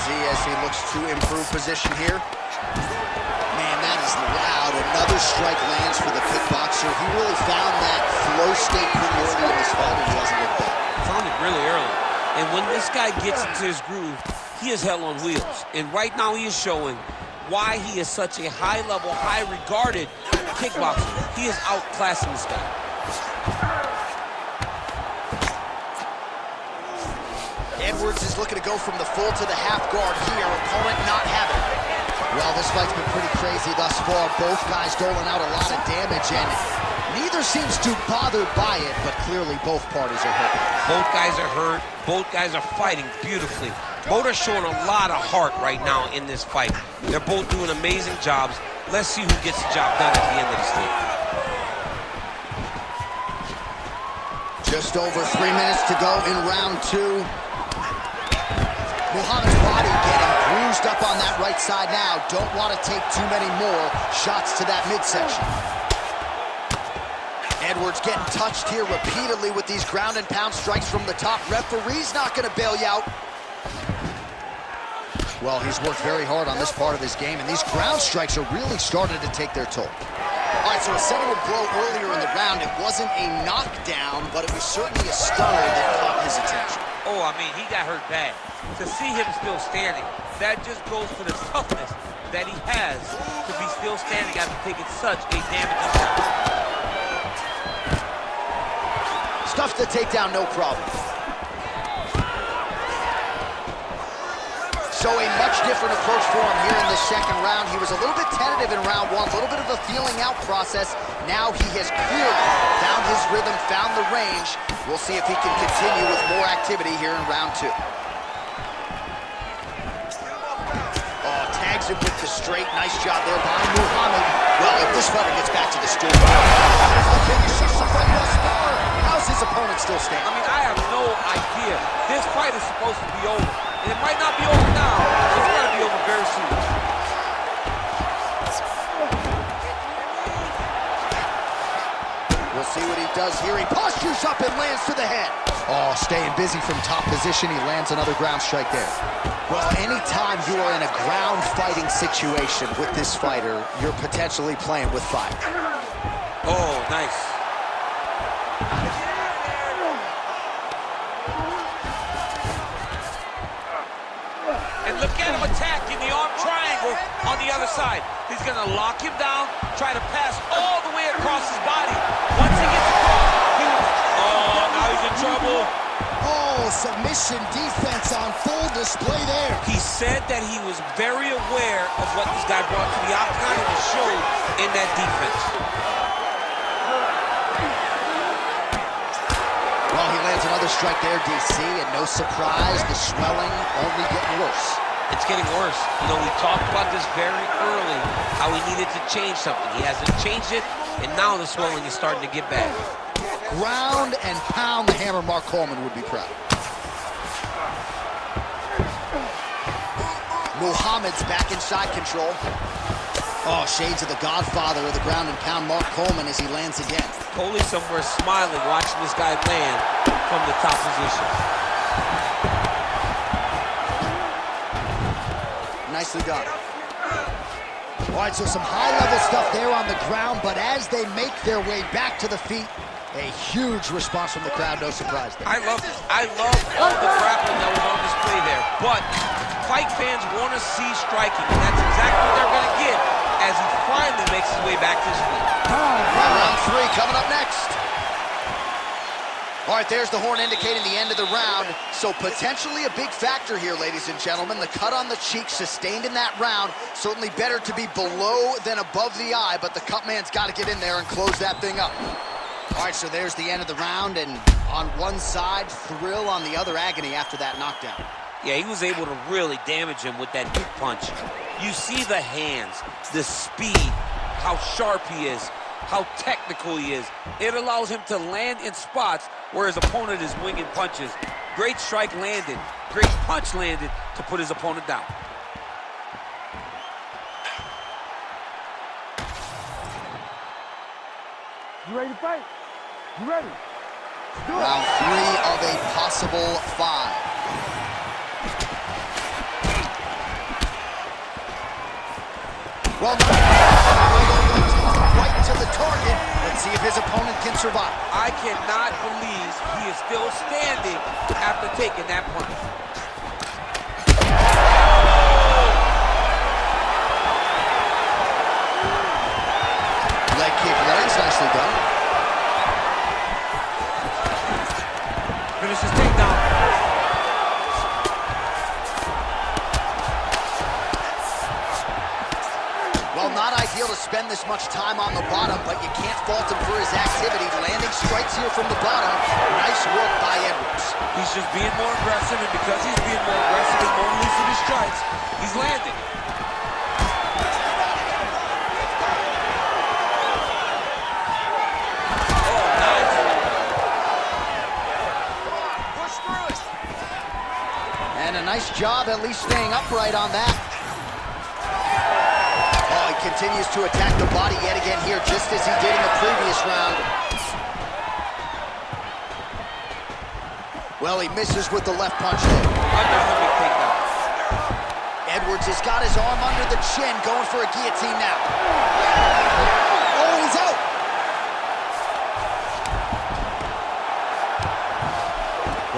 As he looks to improve position here. Man, that is loud. Another strike lands for the kickboxer. He really found that flow state pretty early in this fight, and he hasn't looked back. Found it really early. And when this guy gets into his groove, he is hell on wheels. And right now he is showing why he is such a high-level, high-regarded kickboxer. He is outclassing this guy. Edwards is looking to go from the full to the half guard here. Opponent not having it. Well, this fight's been pretty crazy thus far. Both guys doling out a lot of damage, and neither seems too bothered by it, but clearly both parties are hurt. Both guys are hurt. Both guys are fighting beautifully. Both are showing a lot of heart right now in this fight. They're both doing amazing jobs. Let's see who gets the job done at the end of the stick. Just over 3 minutes to go in round two. Muhammad's body getting bruised up on that right side now. Don't want to take too many more shots to that midsection. Edwards getting touched here repeatedly with these ground and pound strikes from the top. Referee's not going to bail you out. Well, he's worked very hard on this part of his game, and these ground strikes are really starting to take their toll. All right, so a settlement blow earlier in the round. It wasn't a knockdown, but it was certainly a stunner that caught his attention. Oh, I mean, he got hurt bad. To see him still standing, that just goes to the toughness that he has to be still standing after taking such a damaging shot. Stuffs the takedown, no problem. So a much different approach for him here in the second round. He was a little bit tentative in round one, a little bit of a feeling out process. Now he has clearly found his rhythm, found the range. We'll see if he can continue with more activity here in round two. Oh, tags him with the straight. Nice job there by Muhammad. Well, if this fighter gets back to the stool, how's his opponent still standing? I mean, I have no idea. This fight is supposed to be over. And it might not be over now, but it's going to be over very soon. We'll see what he does here. He postures up and lands to the head. Oh, staying busy from top position. He lands another ground strike there. Well, anytime you are in a ground fighting situation with this fighter, you're potentially playing with fire. Oh, nice. And look at him attacking the arm triangle on the other side. He's going to lock him down, try to pass all the way across his body. Once he gets across, now he's in trouble. Oh, submission defense on full display there. He said that he was very aware of what this guy brought to the octagon, and it showed in that defense. Well, he lands another strike there, DC, and no surprise, the swelling only getting worse. It's getting worse. You know, we talked about this very early, how he needed to change something. He hasn't changed it, and now the swelling is starting to get bad. Ground and pound the hammer. Mark Coleman would be proud. Muhammad's back in side control. Oh, shades of the godfather of the ground and pound, Mark Coleman, as he lands again. Coley somewhere smiling, watching this guy land from the top position. Nicely done. All right, so some high-level stuff there on the ground, but as they make their way back to the feet, a huge response from the crowd, no surprise there. I love all the grappling that was on display there, but fight fans want to see striking, and that's exactly what they're going to get as he finally makes his way back to his feet. Round three coming up next. All right, there's the horn indicating the end of the round. So potentially a big factor here, ladies and gentlemen. The cut on the cheek sustained in that round. Certainly better to be below than above the eye, but the cut man's got to get in there and close that thing up. All right, so there's the end of the round, and on one side, thrill, on the other, agony after that knockdown. Yeah, he was able to really damage him with that deep punch. You see the hands, the speed, how sharp he is, how technical he is. It allows him to land in spots where his opponent is winging punches. Great strike landed, great punch landed to put his opponent down. You ready to fight? You ready? Round three of a possible five. Well, right to the target. Let's see if his opponent can survive. I cannot believe he is still standing after taking that punch. Leg kick lands, nicely done. Finish his takedown. Well, not ideal to spend this much time on the bottom, but you can't fault him for his activity. Landing strikes here from the bottom. Nice work by Edwards. He's just being more aggressive, and because he's being more aggressive and more releasing his strikes, he's landing. And a nice job at least staying upright on that. Oh, he continues to attack the body yet again here, just as he did in the previous round. Well, he misses with the left punch there. Another big takedown. Edwards has got his arm under the chin, going for a guillotine now. Oh, he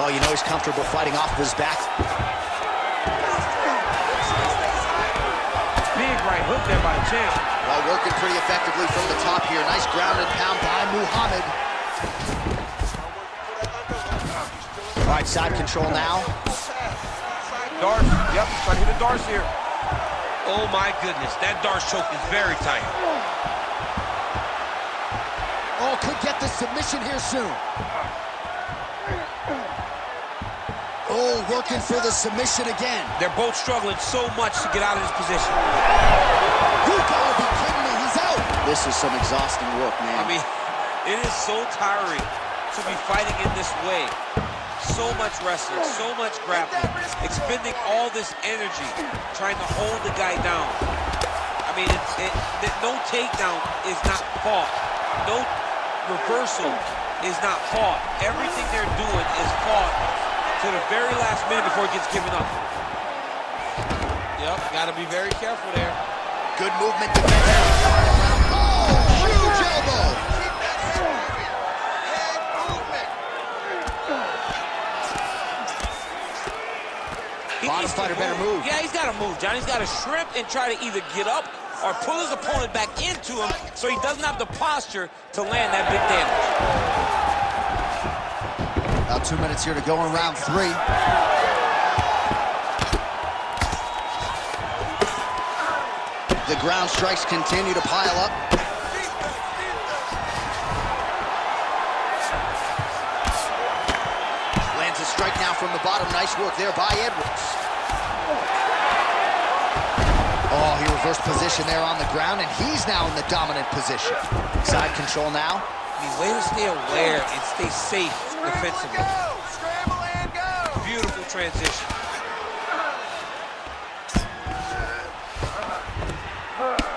Well, you know he's comfortable fighting off of his back. Big right hook there by the champ. Well, working pretty effectively from the top here. Nice ground and pound by Muhammad. All right, side control now. Darce, yep, trying to hit a Darce here. Oh my goodness, that Darce choke is very tight. Oh, could get the submission here soon. Oh, working for the submission again. They're both struggling so much to get out of this position. You gotta be kidding me, he's out. This is some exhausting work, man. I mean, it is so tiring to be fighting in this way. So much wrestling, so much grappling, expending all this energy, trying to hold the guy down. I mean, no takedown is not fought. No reversal is not fought. Everything they're doing is fought to the very last minute before it gets given up. Yep, gotta be very careful there. Good movement defensively. Oh, huge elbow. Bottom fighter better move. Yeah, he's got to move, John. He's got to shrimp and try to either get up or pull his opponent back into him so he doesn't have the posture to land that big damage. About 2 minutes here to go in round 3. The ground strikes continue to pile up. Lands a strike now from the bottom. Nice work there by Edwards. Oh, he reversed position there on the ground, and he's now in the dominant position. Side control now. I mean, way to stay aware and stay safe defensively. Scramble and go! Beautiful transition.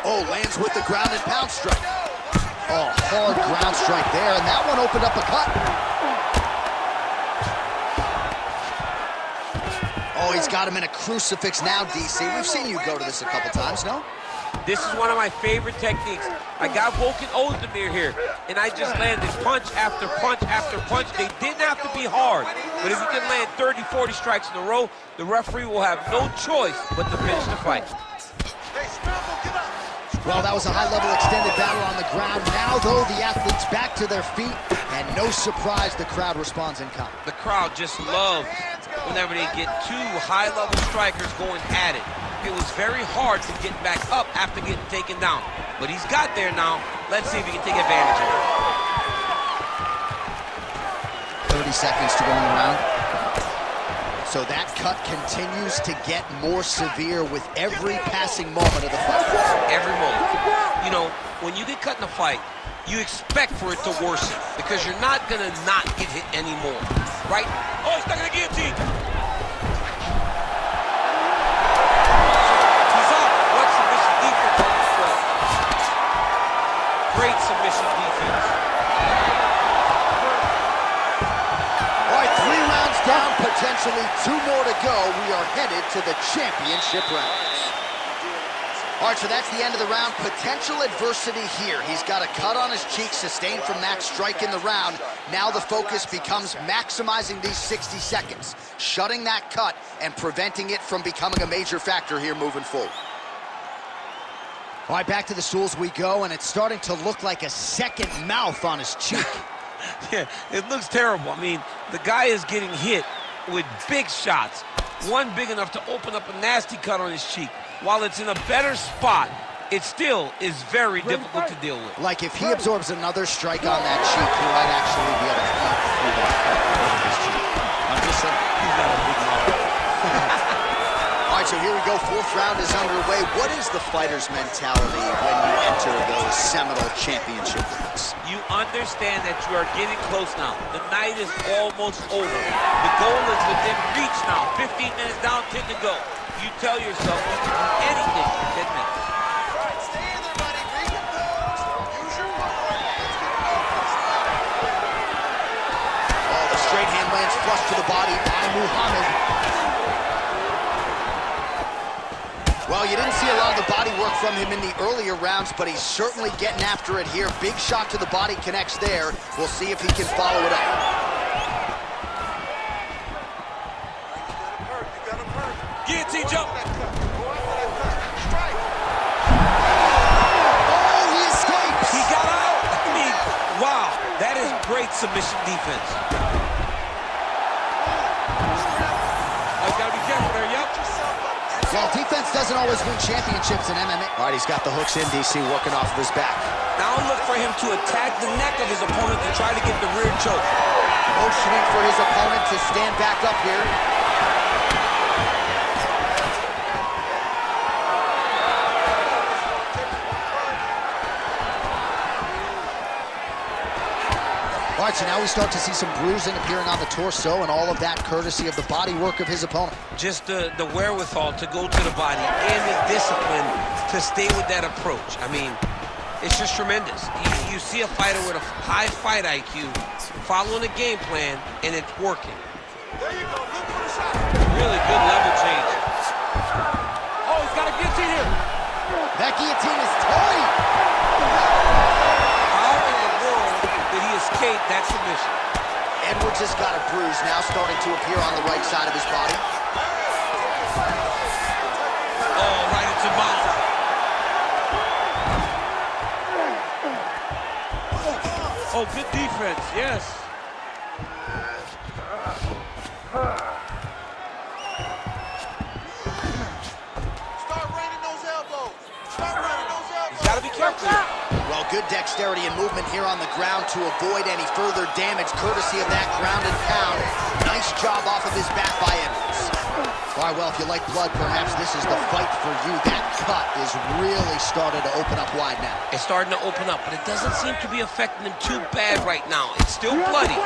Oh, lands with the ground and pound strike. Oh, hard ground strike there, and that one opened up a cut. Oh, he's got him in a crucifix now, DC. We've seen you go to this a couple times, no? This is one of my favorite techniques. I got Volkan Ozdemir here, and I just landed punch after punch after punch. They didn't have to be hard, but if you can land 30, 40 strikes in a row, the referee will have no choice but to finish the fight. Well, that was a high-level extended battle on the ground. Now, though, the athletes back to their feet, and no surprise the crowd responds in kind. The crowd just loves whenever they get two high-level strikers going at it. It was very hard to get back up after getting taken down. But he's got there now. Let's see if he can take advantage of it. 30 seconds to go in the round. So that cut continues to get more severe with every passing moment of the fight. Every moment. You know, when you get cut in a fight, you expect for it to worsen because you're not going to not get hit anymore, right? Oh, he's stuck in the guillotine. He's up. What submission defense on this play? Great submission defense. All right, 3 rounds down, potentially 2 more to go. We are headed to the championship rounds. All right, so that's the end of the round. Potential adversity here. He's got a cut on his cheek sustained from that strike in the round. Now the focus becomes maximizing these 60 seconds, shutting that cut and preventing it from becoming a major factor here moving forward. All right, back to the stools we go, and it's starting to look like a second mouth on his cheek. Yeah, it looks terrible. I mean, the guy is getting hit with big shots. One big enough to open up a nasty cut on his cheek. While it's in a better spot, it still is very difficult to deal with. Like if he absorbs another strike on that cheek, he might actually be able to eat through that cut his cheek. I'm just saying. He's got a big mouth. All right, so here we go. 4th round is underway. What is the fighter's mentality when you enter those seminal championship rounds? You understand that you are getting close now. The night is almost over. The goal is within reach now. 15 minutes down, 10 to go. You tell yourself you can do anything in 10 minutes. Right, stay in there, buddy. Recompose. Use your power. Oh, the straight hand lands flush to the body by Muhammad. Well, you didn't see a lot of the body work from him in the earlier rounds, but he's certainly getting after it here. Big shot to the body connects there. We'll see if he can follow it up. guillotine jump. Oh, he escapes. He got out. I mean, wow. That is great submission defense. I've got to be careful there, yep. Well, defense doesn't always win championships in MMA. All right, he's got the hooks in, DC, working off of his back. Now look for him to attack the neck of his opponent to try to get the rear choke. Motioning for his opponent to stand back up here. All right, so now we start to see some bruising appearing on the torso, and all of that courtesy of the body work of his opponent. Just the wherewithal to go to the body and the discipline to stay with that approach. I mean, it's just tremendous. You see a fighter with a high fight IQ following a game plan, and it's working. There you go. Look for the shot. Really good level change. Oh, he's got a guillotine here. That guillotine is tight. How in the world did he escape that submission? Edwards has got a bruise now starting to appear on the right side of his body. Oh, right into mouth. Oh, good defense, yes. Start raining those elbows. Start raining those elbows. He's got to be careful here. Well, good dexterity and movement here on the ground to avoid any further damage, courtesy of that ground and pound. Nice job off of his back by Edwards. All right, well, if you like blood, perhaps this is the fight for you. That cut is really started to open up wide now. It's starting to open up, but it doesn't seem to be affecting him too bad right now. It's still bloody,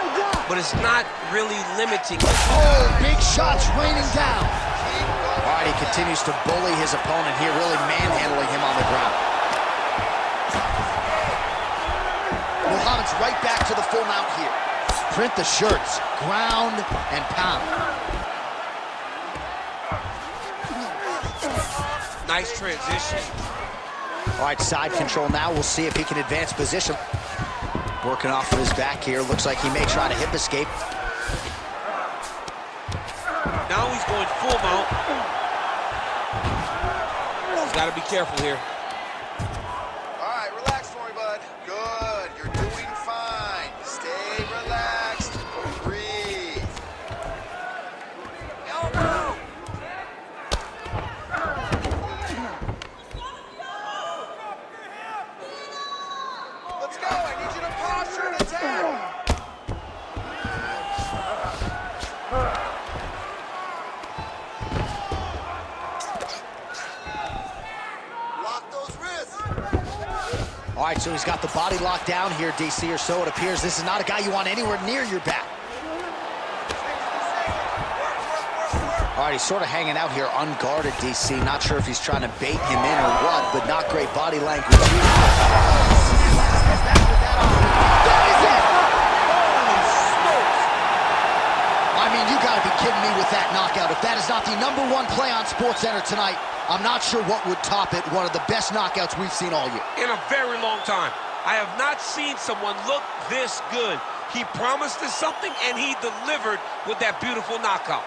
but it's not really limiting. Oh, big shots raining down. All right, he continues to bully his opponent here, really manhandling him on the ground. Muhammad's right back to the full mount here. Print the shirts, ground and pound. Nice transition. All right, side control now. We'll see if he can advance position. Working off of his back here. Looks like he may try to hip escape. Now he's going full mount. He's got to be careful here. All right, relax for me, bud. Good. You're doing fine. Stay relaxed. Breathe. Elbow. Let's go. I need you to posture and attack. Lock those wrists. All right, so he's got the body locked down here, DC, or so it appears. This is not a guy you want anywhere near your back. All right, he's sort of hanging out here unguarded, DC. Not sure if he's trying to bait him in or what, but not great body language. That is it! I mean, you gotta be kidding me with that knockout. If that is not the #1 play on SportsCenter tonight, I'm not sure what would top it. One of the best knockouts we've seen all year. In a very long time. I have not seen someone look this good. He promised us something, and he delivered with that beautiful knockout.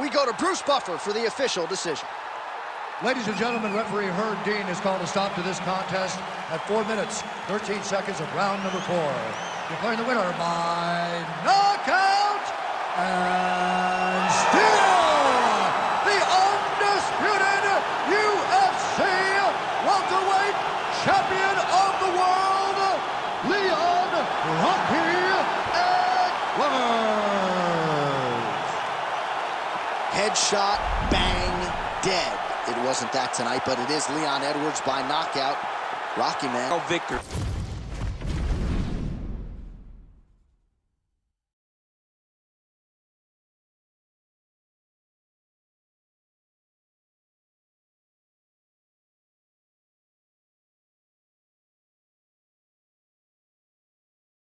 We go to Bruce Buffer for the official decision. Ladies and gentlemen, referee Herb Dean has called a stop to this contest at 4 minutes, 13 seconds of round number 4. Declaring the winner by knockout and still the undisputed UFC welterweight champion of the world, Leon Rocky Edwards. Headshot, bang, dead. It wasn't that tonight, but it is Leon Edwards by knockout. Rocky, man. Oh, Victor.